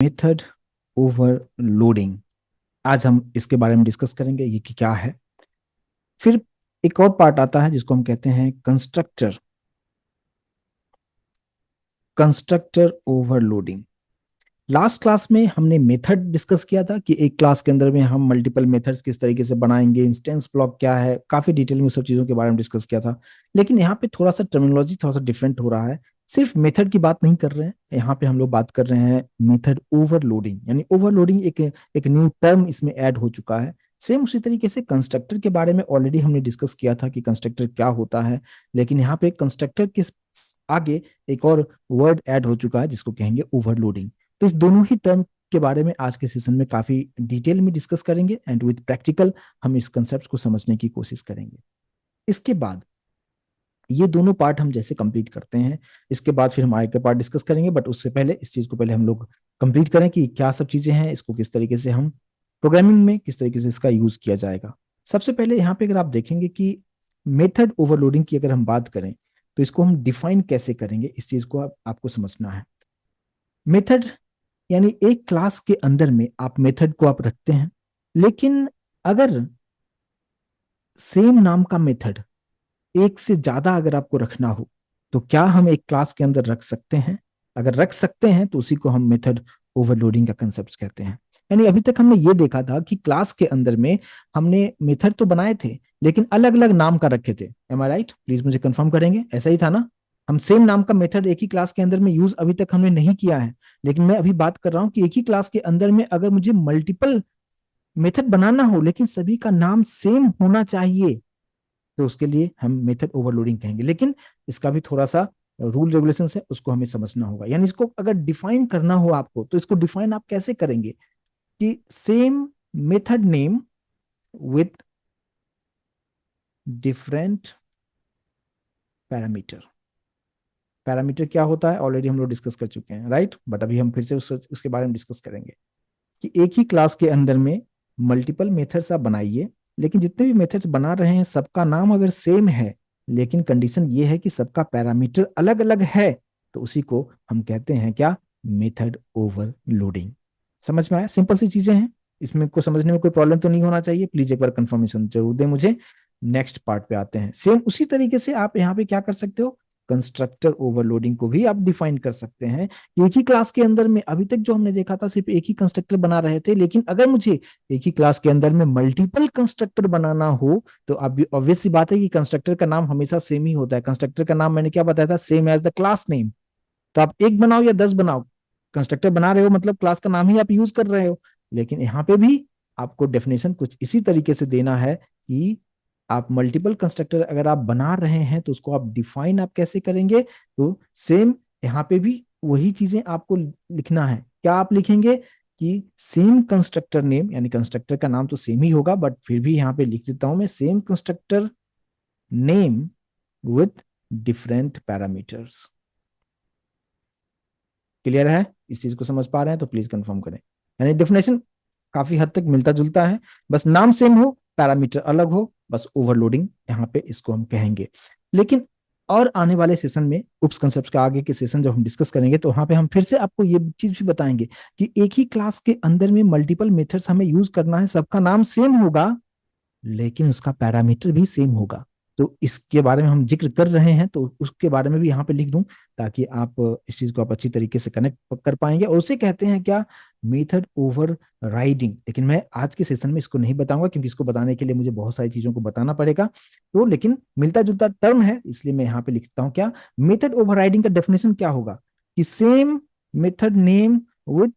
Method overloading. आज हम इसके बारे में डिस्कस करेंगे ये कि क्या है। फिर एक और पार्ट आता है जिसको हम कहते हैं constructor. Constructor overloading. Last class में हमने मेथड डिस्कस किया था कि एक क्लास के अंदर में हम मल्टीपल मेथड्स किस तरीके से बनाएंगे, इंस्टेंस ब्लॉक क्या है, काफी डिटेल में उस सब चीजों के बारे में डिस्कस किया था। लेकिन यहाँ पे थोड़ा सा टर्मिनोलॉजी थोड़ा सा डिफरेंट हो रहा है। सिर्फ मेथड की बात नहीं कर रहे हैं, यहाँ पे हम लोग बात कर रहे हैं मेथड ओवरलोडिंग। यानी ओवरलोडिंग एक एक न्यू टर्म इसमें ऐड हो चुका है। सेम उसी तरीके से कंस्ट्रक्टर के बारे में ऑलरेडी हमने डिस्कस किया था कि कंस्ट्रक्टर क्या होता है। लेकिन यहाँ पे कंस्ट्रक्टर के आगे एक और वर्ड ऐड हो चुका है जिसको कहेंगे ओवरलोडिंग। तो इस दोनों ही टर्म के बारे में आज के सेशन में काफी डिटेल में डिस्कस करेंगे एंड विद प्रैक्टिकल हम इस कंसेप्ट को समझने की कोशिश करेंगे। इसके बाद ये दोनों पार्ट हम जैसे कंप्लीट करते हैं, इसके बाद फिर हम आगे का पार्ट डिस्कस करेंगे। बट उससे पहले इस चीज को पहले हम लोग कंप्लीट करें कि क्या सब चीजें हैं, इसको किस तरीके से हम प्रोग्रामिंग में किस तरीके से इसका यूज किया जाएगा। सबसे पहले यहाँ पे अगर आप देखेंगे कि मेथड ओवरलोडिंग की अगर हम बात करें तो इसको हम डिफाइन कैसे करेंगे, इस चीज को आपको समझना है। मेथड यानी एक क्लास के अंदर में आप मेथड को आप रखते हैं, लेकिन अगर सेम नाम का मेथड एक से ज्यादा अगर आपको रखना हो तो क्या हम एक क्लास के अंदर रख सकते हैं? अगर रख सकते हैं तो उसी को हम मेथड ओवरलोडिंग का कंसेप्ट कहते हैं। यानी अभी तक हमने ये देखा था कि क्लास के अंदर में हमने मेथड तो बनाए थे लेकिन अलग अलग नाम का रखे थे। Am I right? प्लीज मुझे कंफर्म करेंगे, ऐसा ही था ना? हम सेम नाम का मेथड एक ही क्लास के अंदर में यूज अभी तक हमने नहीं किया है। लेकिन मैं अभी बात कर रहा हूं कि एक ही क्लास के अंदर में अगर मुझे मल्टीपल मेथड बनाना हो लेकिन सभी का नाम सेम होना चाहिए तो उसके लिए हम मेथड ओवरलोडिंग कहेंगे। लेकिन इसका भी थोड़ा सा रूल रेगुलेशंस है, उसको हमें समझना होगा। यानी इसको अगर डिफाइन करना हो आपको तो इसको डिफाइन आप कैसे करेंगे कि same method name with different parameter. Parameter क्या होता है ऑलरेडी हम लोग डिस्कस कर चुके हैं, राइट? बट अभी हम फिर से उसके बारे में डिस्कस करेंगे कि एक ही क्लास के अंदर में मल्टीपल मेथड्स आप बनाइए, लेकिन जितने भी मेथड्स बना रहे हैं सबका नाम अगर सेम है लेकिन कंडीशन ये है कि सबका पैरामीटर अलग अलग है तो उसी को हम कहते हैं क्या? Method overloading. समझ में आया? सिंपल सी चीजें हैं, इसमें को समझने में कोई प्रॉब्लम तो नहीं होना चाहिए। प्लीज एक बार कंफर्मेशन जरूर दें मुझे। नेक्स्ट पार्ट पे आते हैं। सेम उसी तरीके से आप यहाँ पे क्या कर सकते हो, कंस्ट्रक्टर ओवरलोडिंग को भी आप डिफाइन कर सकते हैं। एक ही क्लास के अंदर में अभी तक जो हमने देखा था सिर्फ एक ही कंस्ट्रक्टर बना रहे थे, लेकिन अगर मुझे एक ही क्लास के अंदर में मल्टीपल कंस्ट्रक्टर बनाना हो तो अब ऑब्वियस सी बात है कि कंस्ट्रक्टर का नाम हमेशा सेम ही होता है। कंस्ट्रक्टर का नाम मैंने क्या बताया था? Same as the class name. तो आप एक बनाओ या 10 बनाओ, कंस्ट्रक्टर बना रहे हो मतलब क्लास का नाम ही आप यूज कर रहे हो। लेकिन यहाँ पे भी आपको डेफिनेशन कुछ इसी तरीके से देना है कि आप मल्टीपल कंस्ट्रक्टर अगर आप बना रहे हैं तो उसको आप डिफाइन आप कैसे करेंगे। तो सेम यहाँ पे भी वही चीजें आपको लिखना है। क्या आप लिखेंगे कि सेम कंस्ट्रक्टर नेम, यानी कंस्ट्रक्टर का नाम तो सेम ही होगा बट फिर भी यहाँ पे लिख देता हूं मैं same constructor name with different parameters. Clear है? इस चीज को समझ पा रहे हैं तो प्लीज कंफर्म करें। यानी डेफिनेशन काफी हद तक मिलता जुलता है, बस नाम सेम हो पैरामीटर अलग हो, बस ओवरलोडिंग यहाँ पे इसको हम कहेंगे। लेकिन और आने वाले सेशन में उप्स कंसेप्ट का आगे के सेशन जब हम डिस्कस करेंगे तो वहां पे हम फिर से आपको ये चीज भी बताएंगे कि एक ही क्लास के अंदर में मल्टीपल मेथड्स हमें यूज करना है, सबका नाम सेम होगा लेकिन उसका पैरामीटर भी सेम होगा। तो इसके बारे में हम जिक्र कर रहे हैं तो उसके बारे में भी यहाँ पे लिख दूं ताकि आप इस चीज को आप अच्छी तरीके से कनेक्ट कर पाएंगे। और उसे कहते हैं क्या? Method over riding. लेकिन मैं आज के सेशन में इसको नहीं बताऊंगा क्योंकि इसको बताने के लिए मुझे बहुत सारी चीजों को बताना पड़ेगा। तो लेकिन मिलता जुलता टर्म है इसलिए मैं यहाँ पे लिखता हूँ क्या? मेथड ओवर राइडिंग का डेफिनेशन क्या होगा कि same method name with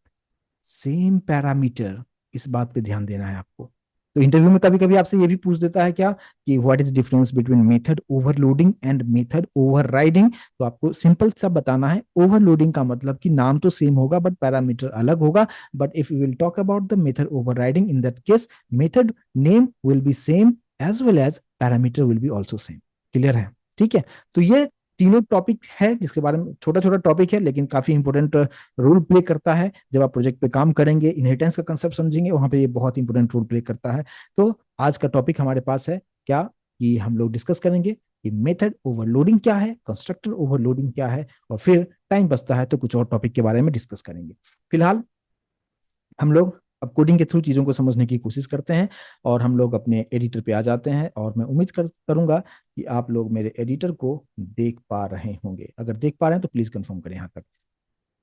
same parameter. इस बात पे ध्यान देना है आपको। तो इंटरव्यू में कभी कभी आपसे ये भी पूछ देता है क्या कि what is difference between method overloading and method overriding. तो आपको सिंपल सा बताना है ओवरलोडिंग का मतलब कि नाम तो सेम होगा बट पैरामीटर अलग होगा। But if you will talk about the method overriding in that case method name will be same as well as parameter will be also same. Clear है? ठीक है। तो ये तीनों टॉपिक है जिसके बारे में छोटा छोटा टॉपिक है लेकिन काफी इंपॉर्टेंट रोल प्ले करता है। जब आप प्रोजेक्ट पे काम करेंगे, इनहेरिटेंस का कंसेप्ट समझेंगे, वहां पे ये बहुत इंपॉर्टेंट रोल प्ले करता है। तो आज का टॉपिक हमारे पास है क्या कि हम लोग डिस्कस करेंगे कि मेथड ओवरलोडिंग क्या है, कंस्ट्रक्टर ओवरलोडिंग क्या है, और फिर टाइम बचता है तो कुछ और टॉपिक के बारे में डिस्कस करेंगे। फिलहाल हम लोग अब कोडिंग के थ्रू चीज़ों को समझने की कोशिश करते हैं और हम लोग अपने एडिटर पे आ जाते हैं, और मैं उम्मीद करूंगा कि आप लोग मेरे एडिटर को देख पा रहे होंगे। अगर देख पा रहे हैं तो प्लीज़ कंफर्म करें यहाँ तक।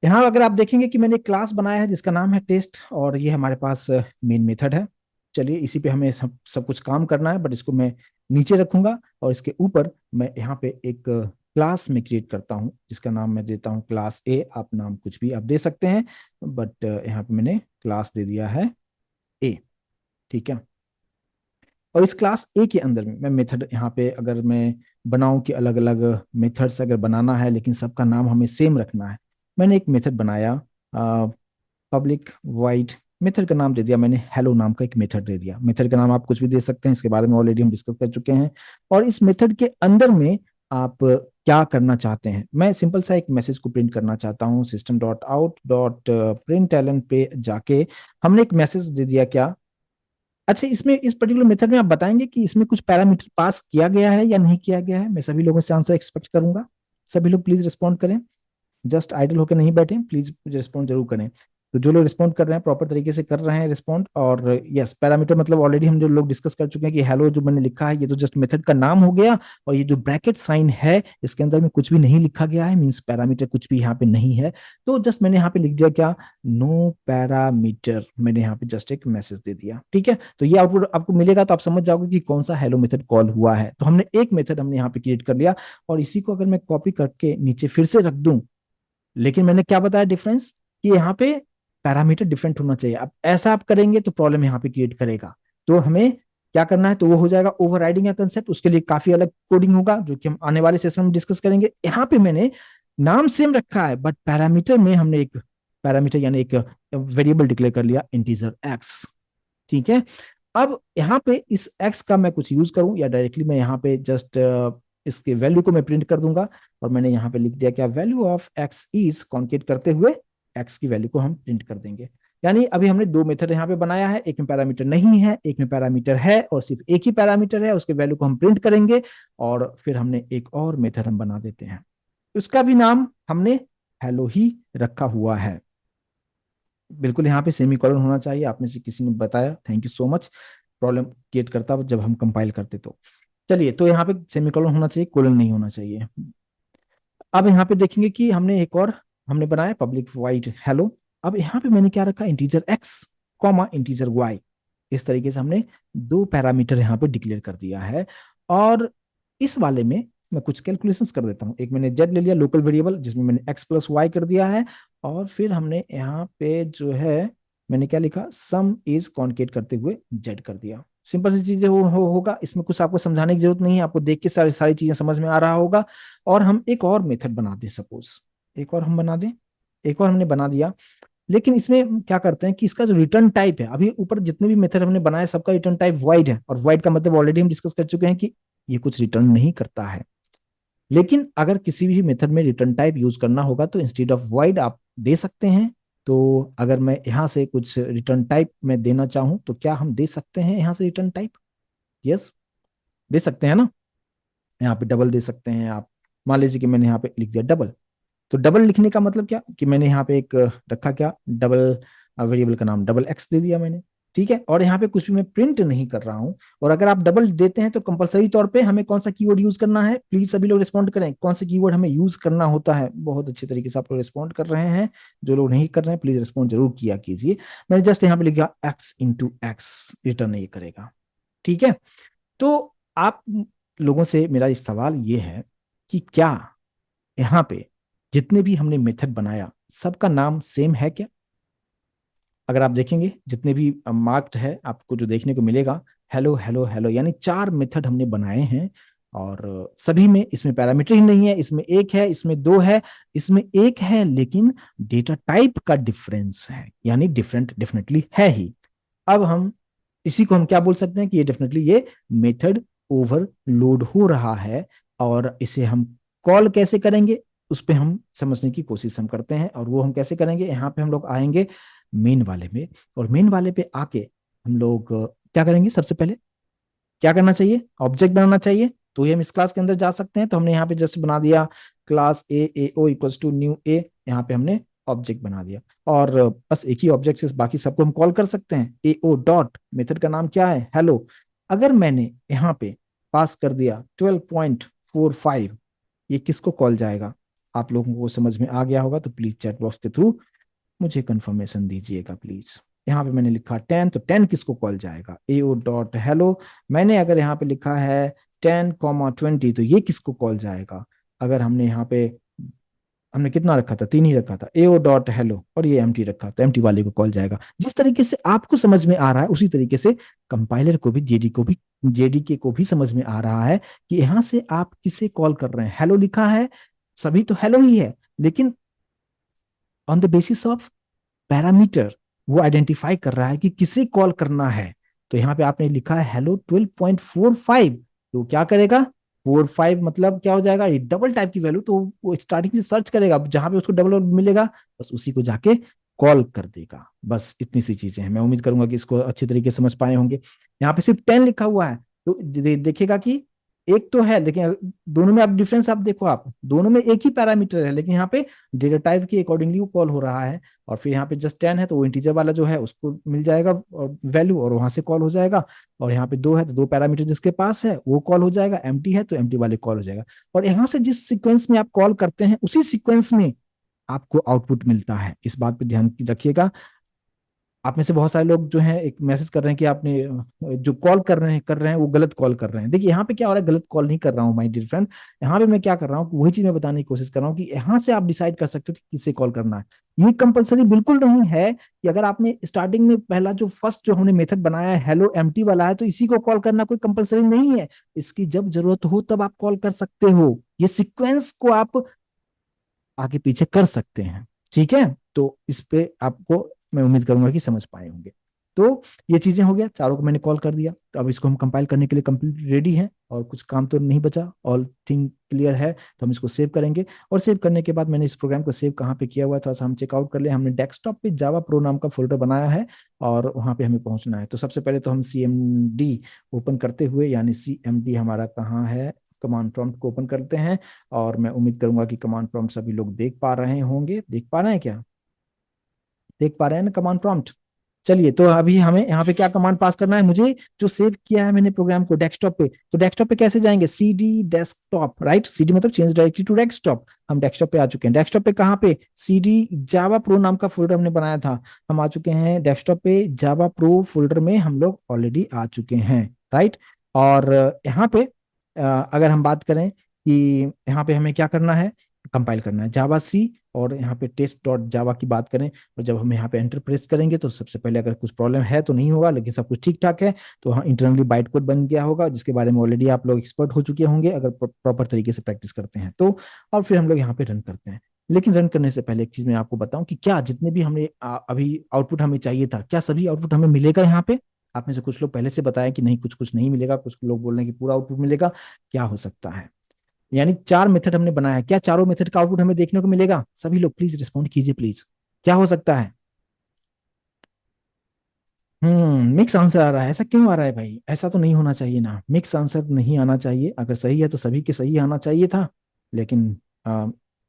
यहाँ अगर आप देखेंगे कि मैंने एक क्लास बनाया है जिसका नाम है टेस्ट, और ये हमारे पास मेन मेथड है। चलिए इसी पे हमें सब सब कुछ काम करना है, बट इसको मैं नीचे रखूंगा और इसके ऊपर मैं यहाँ पे एक क्लास में क्रिएट करता हूँ जिसका नाम मैं देता हूँ क्लास ए। आप नाम कुछ भी आप दे सकते हैं, बट यहाँ पे मैंने क्लास दे दिया है ए। ठीक है। और इस क्लास ए के अंदर में मैं मेथड यहाँ पे अगर मैं बनाऊं कि अलग अलग मेथड्स अगर बनाना है लेकिन सबका नाम हमें सेम रखना है, मैंने एक मेथड बनाया, पब्लिक वाइड। मेथड का नाम दे दिया मैंने हेलो नाम का एक मेथड दे दिया। मेथड का नाम आप कुछ भी दे सकते हैं, इसके बारे में ऑलरेडी हम डिस्कस कर चुके हैं। और इस मेथड के अंदर में आप क्या करना चाहते हैं, मैं सिंपल सा एक मैसेज को प्रिंट करना चाहता हूँ। System dot out dot print ln पे जाके हमने एक मैसेज दे दिया क्या। अच्छा, इसमें इस पर्टिकुलर मेथड में आप बताएंगे कि इसमें कुछ पैरामीटर पास किया गया है या नहीं किया गया है। मैं सभी लोगों से आंसर एक्सपेक्ट करूंगा। सभी लोग प्लीज रिस्पॉन्ड करें, जस्ट आइडल होकर नहीं बैठे, प्लीज मुझे रिस्पॉन्ड जरूर करें। तो जो लोग रिस्पॉन्ड कर रहे हैं प्रॉपर तरीके से कर रहे हैं रिस्पॉन्ड। और यस, पैरामीटर मतलब ऑलरेडी हम जो लोग डिस्कस कर चुके हैं कि हेलो जो मैंने लिखा है ये तो जस्ट मेथड का नाम हो गया, और ये जो ब्रैकेट साइन है इसके अंदर में कुछ भी नहीं लिखा गया है, मीन्स पैरामीटर कुछ भी यहाँ पे नहीं है। तो जस्ट मैंने यहाँ पे लिख दिया क्या, नो पैरामीटर। मैंने यहाँ पे जस्ट एक मैसेज दे दिया। ठीक है, तो ये आउटपुट आपको मिलेगा तो आप समझ जाओगे कि कौन सा हेलो मेथड कॉल हुआ है। तो हमने एक मेथड हमने यहाँ पे क्रिएट कर लिया, और इसी को अगर मैं कॉपी करके नीचे फिर से रख दूं, लेकिन मैंने क्या बताया डिफरेंस, कि यहाँ पे पैरामीटर डिफरेंट होना चाहिए। अब ऐसा आप करेंगे तो प्रॉब्लम यहाँ पे क्रिएट करेगा। तो हमें क्या करना है, तो वो हो जाएगा ओवरराइडिंग का कंसेप्ट। उसके लिए काफी अलग कोडिंग होगा जो कि हम आने वाले सेशन में डिस्कस करेंगे। यहाँ पे मैंने नाम सेम रखा है, बट पैरामीटर में हमने एक पैरामीटर यानी एक वेरिएबल डिक्लेयर कर लिया, इंटीजर एक्स। ठीक है। अब यहाँ पे इस x का मैं कुछ यूज करूं या डायरेक्टली मैं यहाँ पे जस्ट इसके वैल्यू को मैं प्रिंट कर दूंगा। और मैंने यहाँ पे लिख दिया क्या, value of x is concat करते हुए x की वैल्यू को हम प्रिंट कर देंगे। यानी अभी हमने दो मेथड यहाँ पे बनाया है, एक में पैरामीटर नहीं है, एक में पैरामीटर है और सिर्फ एक ही पैरामीटर है, उसके वैल्यू को हम प्रिंट करेंगे। और फिर हमने एक और मेथड हम बना देते हैं, उसका भी नाम हमने हेलो ही रखा हुआ है। बिल्कुल यहाँ पे सेमी कॉलन होना चाहिए, आप में से किसी ने बताया, thank you so much. Problem create करता जब हम कंपाइल करते तो। चलिए, तो यहाँ पे सेमी कॉलन होना चाहिए, कोलन नहीं होना चाहिए। अब यहाँ पे देखेंगे कि हमने एक और हमने बनाया पब्लिक वाइड हेलो। अब यहाँ पे मैंने क्या रखा, integer x comma integer y. इस तरीके से हमने दो पैरामीटर यहाँ पे डिक्लेयर कर दिया है। और इस वाले में मैं कुछ कैलकुलेशंस कर देता हूँ। एक मैंने जेड ले लिया, लोकल वेरिएबल, जिसमें मैंने एक्स प्लस वाई कर दिया है। और फिर हमने यहाँ पे जो है मैंने क्या लिखा, सम इज कॉन्केट करते हुए जेड कर दिया। सिंपल सी चीजें होगा, इसमें कुछ आपको समझाने की जरूरत नहीं है, आपको देख के सारी सारी चीजें समझ में आ रहा होगा। और हम एक और मेथड बना दें, सपोज एक और हम बना दें, एक और हमने बना दिया। लेकिन इसमें क्या करते हैं कि इसका जो रिटर्न टाइप है, अभी ऊपर जितने भी मेथड हमने बनाए सबका रिटर्न टाइप वाइड है, और वाइड का मतलब ऑलरेडी हम डिस्कस कर चुके हैं कि ये कुछ रिटर्न नहीं करता है। लेकिन अगर किसी भी मेथड में रिटर्न टाइप यूज करना होगा तो इंस्टेड ऑफ वाइड आप दे सकते हैं। तो अगर मैं यहाँ से कुछ रिटर्न टाइप में देना चाहूँ तो क्या हम दे सकते हैं यहाँ से रिटर्न टाइप, यस दे सकते हैं ना। यहाँ पे डबल दे सकते हैं आप। मान लीजिए कि मैंने यहाँ पे लिख दिया डबल। तो डबल लिखने का मतलब क्या, कि मैंने यहाँ पे एक रखा क्या, डबल वेरिएबल का नाम डबल एक्स दे दिया मैंने। ठीक है, और यहाँ पे कुछ भी मैं प्रिंट नहीं कर रहा हूँ। और अगर आप डबल देते हैं तो कंपलसरी तौर पे हमें कौन सा कीवर्ड यूज करना है, प्लीज सभी लोग रिस्पॉन्ड करें, कौन सा कीवर्ड हमें यूज करना होता है। बहुत अच्छे तरीके से आप लोग रिस्पॉन्ड कर रहे हैं, जो लोग नहीं कर रहे हैं प्लीज रिस्पॉन्ड जरूर किया कीजिए। मैंने जस्ट यहाँ पे लिखा एक्स इंटू एक्स, रिटर्न ये करेगा। ठीक है। तो आप लोगों से मेरा इस सवाल ये है कि क्या यहाँ पे जितने भी हमने मेथड बनाया सबका नाम सेम है क्या। अगर आप देखेंगे जितने भी मार्क्ड है आपको जो देखने को मिलेगा, हेलो हेलो हेलो, यानी चार मेथड हमने बनाए हैं। और सभी में इसमें पैरामीटर ही नहीं है, इसमें एक है, इसमें दो है, इसमें एक है, लेकिन डेटा टाइप का डिफरेंस है, यानी डिफरेंट डेफिनेटली है ही। अब हम इसी को हम क्या बोल सकते हैं कि ये डेफिनेटली ये मेथड ओवरलोड हो रहा है। और इसे हम कॉल कैसे करेंगे उस पे हम समझने की कोशिश हम करते हैं, और वो हम कैसे करेंगे, यहाँ पे हम लोग आएंगे मेन वाले में। और मेन वाले पे आके हम लोग क्या करेंगे, सबसे पहले क्या करना चाहिए, ऑब्जेक्ट बनाना चाहिए। तो ये हम इस क्लास के अंदर जा सकते हैं, तो हमने यहाँ पे जस्ट बना दिया class A A O equals to new A. यहाँ पे हमने ऑब्जेक्ट बना दिया। और बस एक ही ऑब्जेक्ट से बाकी सबको हम कॉल कर सकते हैं। ए ओ डॉट मेथड का नाम क्या है, हेलो। अगर मैंने यहाँ पे पास कर दिया 12.45, ये किसको कॉल जाएगा? आप लोगों को समझ में आ गया होगा तो प्लीज चैट बॉक्स के थ्रू मुझे कंफर्मेशन दीजिएगा प्लीज। यहाँ पे मैंने लिखा 10, तो 10 किसको कॉल जाएगा? ए ओ डॉट हेलो। मैंने अगर यहाँ पे लिखा है 10,20, तो ये किसको कॉल जाएगा? अगर हमने यहाँ पे, हमने कितना रखा था, 3 ही रखा था, ए ओ डॉट हेलो, और ये एम्प्टी रखा तो एम्प्टी वाले को कॉल जाएगा। जिस तरीके से आपको समझ में आ रहा है उसी तरीके से कंपाइलर को भी, जेडीके को भी समझ में आ रहा है कि यहाँ से आप किसे कॉल कर रहे हैं। हेलो लिखा है, सभी तो हेलो ही है, लेकिन on the basis of parameter वो आइडेंटिफाई कर रहा है कि किसे कॉल करना है। तो यहाँ पे आपने लिखा है हेलो 12.45, तो क्या करेगा? 45 मतलब क्या हो जाएगा? ये डबल टाइप की वैल्यू, तो वो स्टार्टिंग से सर्च करेगा, जहां पे उसको डबल मिलेगा बस उसी को जाके कॉल कर देगा। बस इतनी सी चीजें हैं। मैं उम्मीद करूंगा कि इसको अच्छी तरीके से समझ पाए होंगे। यहाँ पे सिर्फ 10 लिखा हुआ है, तो देखिएगा कि एक तो है, लेकिन दोनों में आप डिफरेंस आप देखो, आप दोनों में एक ही पैरामीटर है, लेकिन यहाँ पे डेटा टाइप के अकॉर्डिंगली वो कॉल हो रहा है। और फिर यहाँ पे जस्ट 10 है तो वो इंटीजर वाला जो है उसको मिल जाएगा और वैल्यू, और वहां से कॉल हो जाएगा। और यहाँ पे 2 है तो 2 पैरामीटर जिसके पास है वो कॉल हो जाएगा, एम्प्टी है तो एम्प्टी वाले कॉल हो जाएगा। और यहाँ से जिस सीक्वेंस में आप कॉल करते हैं उसी सीक्वेंस में आपको आउटपुट मिलता है। इस बात पे ध्यान रखिएगा। आप में से बहुत सारे लोग जो है एक मैसेज कर रहे हैं कि आपने जो कॉल कर रहे हैं वो गलत कॉल कर रहे हैं। देखिए यहाँ पे क्या हो रहा है, गलत कॉल नहीं कर रहा हूँ माय डियर फ्रेंड। यहाँ पे मैं क्या कर रहा हूँ, वही चीज मैं बताने की कोशिश कर रहा हूँ कि यहाँ से आप डिसाइड कर सकते हो कि किससे कॉल करना है। ये कंपलसरी बिल्कुल नहीं है कि अगर आपने स्टार्टिंग में पहला जो फर्स्ट जो हमने मेथड बनाया है हेलो एम्प्टी वाला है, तो इसी को कॉल करना कोई कंपलसरी नहीं है। इसकी जब जरूरत हो तब आप कॉल कर सकते हो। ये सीक्वेंस को आप आगे पीछे कर सकते हैं। ठीक है, तो इस पे आपको मैं उम्मीद करूंगा कि समझ पाए होंगे। तो ये चीजें हो गया, चारों को मैंने कॉल कर दिया, तो अब इसको हम कंपाइल करने के लिए कंप्लीट रेडी है और कुछ काम तो नहीं बचा, ऑल थिंग क्लियर है। तो हम इसको सेव करेंगे, और सेव करने के बाद मैंने इस प्रोग्राम को सेव कहाँ पे किया हुआ है थोड़ा सा हम चेकआउट कर ले। हमने डेस्कटॉप पे जावा प्रो नाम का फोल्डर बनाया है और वहाँ पे हमें पहुंचना है। तो सबसे पहले तो हम सी एम डी ओपन करते हुए, यानी सी एम डी हमारा कहाँ है, कमांड प्रॉम्प्ट को ओपन करते हैं। और मैं उम्मीद करूंगा कि कमांड प्रॉम्प्ट सभी लोग देख पा रहे होंगे। देख पा रहे हैं क्या? देख पा रहे हैं ना कमांड प्रॉम्प्ट? चलिए, तो अभी हमें यहाँ पे क्या कमांड पास करना है, मुझे जो सेव किया है मैंने प्रोग्राम को डेस्कटॉप पे, तो डेस्कटॉप पे कैसे जाएंगे? C D desktop, right, C D मतलब चेंज डायरेक्टली टू डेस्कटॉप। हम डेस्कटॉप पे आ चुके हैं। डेस्कटॉप पे कहाँ पे? सी डी जावा प्रो नाम का फोल्डर हमने बनाया था, हम आ चुके हैं डेस्कटॉप पे। जावा प्रो फोल्डर में हम लोग ऑलरेडी आ चुके हैं, राइट। और यहाँ पे अगर हम बात करें कि यहाँ पे हमें क्या करना है, कंपाइल करना है जावा सी। और यहाँ पे टेस्ट डॉट जावा की बात करें, और जब हम यहाँ पे एंटर प्रेस करेंगे तो सबसे पहले अगर कुछ प्रॉब्लम है तो नहीं होगा, लेकिन सब कुछ ठीक ठाक है। तो हाँ, इंटरनली बाइट कोड बन गया होगा, जिसके बारे में ऑलरेडी आप लोग एक्सपर्ट हो चुके होंगे अगर प्रॉपर तरीके से प्रैक्टिस करते हैं तो। और फिर हम लोग यहाँ पे रन करते हैं। लेकिन रन करने से पहले एक चीज मैं आपको बताऊं कि क्या जितने भी हमने अभी आउटपुट हमें चाहिए था, क्या सभी आउटपुट हमें मिलेगा यहाँ पे? आप में से कुछ लोग पहले से बताया कि नहीं, कुछ कुछ नहीं मिलेगा, कुछ लोग बोल रहे हैं कि पूरा आउटपुट मिलेगा। क्या हो सकता है? यानी 4 मेथड हमने बनाया है, क्या चारों मेथड का आउटपुट हमें देखने को मिलेगा? सभी लोग प्लीज रिस्पॉन्ड कीजिए प्लीज। क्या हो सकता है? मिक्स आंसर आ रहा है, ऐसा क्यों आ रहा है भाई? ऐसा तो नहीं होना चाहिए ना, मिक्स आंसर नहीं आना चाहिए। अगर सही है तो सभी के सही आना चाहिए था। लेकिन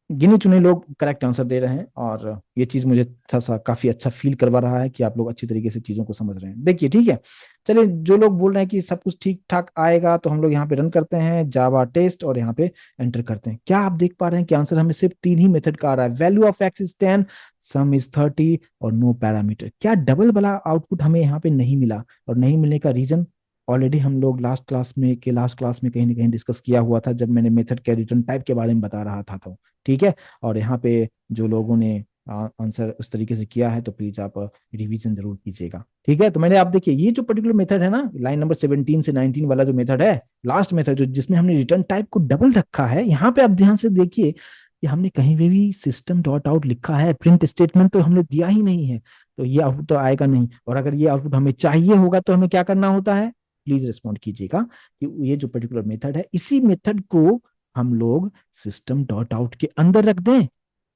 गिने चुने लोग करेक्ट आंसर दे रहे हैं, और ये चीज मुझे थोड़ा सा काफी अच्छा फील करवा रहा है कि आप लोग अच्छी तरीके से चीजों को समझ रहे हैं। देखिए ठीक है, चलिए, जो लोग बोल रहे हैं कि सब कुछ ठीक ठाक आएगा, तो हम लोग यहाँ पे रन करते हैं जावा टेस्ट और यहाँ पे एंटर करते हैं। क्या आप देख पा रहे हैं कि आंसर हमें सिर्फ 3 ही मेथड का आ रहा है? Value of x is 10, some is 30 और नो पैरामीटर। क्या डबल वाला आउटपुट हमें यहाँ पे नहीं मिला? और नहीं मिलने का रीजन ऑलरेडी हम लोग लास्ट क्लास में कहीं ना कहीं डिस्कस किया हुआ था, जब मैंने मेथड के रिटर्न टाइप के बारे में बता रहा था तो। ठीक है, और यहाँ पे जो लोगों ने आंसर उस तरीके से किया है तो प्लीज आप रिवीजन जरूर कीजिएगा। ठीक है, तो मैंने आप देखिए ये जो पर्टिकुलर मेथड है ना, लाइन नंबर 17 से 19 वाला जो मेथड है, लास्ट मेथड जो जिसमें हमने रिटर्न टाइप को डबल रखा है, यहाँ पे आप ध्यान से देखिए कि हमने कहीं पे भी सिस्टम डॉट आउट लिखा है, प्रिंट स्टेटमेंट तो हमने दिया ही नहीं है। तो ये आउटपुट तो आएगा नहीं, और अगर ये आउटपुट हमें चाहिए होगा तो हमें क्या करना होता है? प्लीज रिस्पॉन्ड कीजिएगा कि ये जो पर्टिकुलर मेथड है, इसी मेथड को हम लोग सिस्टम डॉट आउट के अंदर रख दें,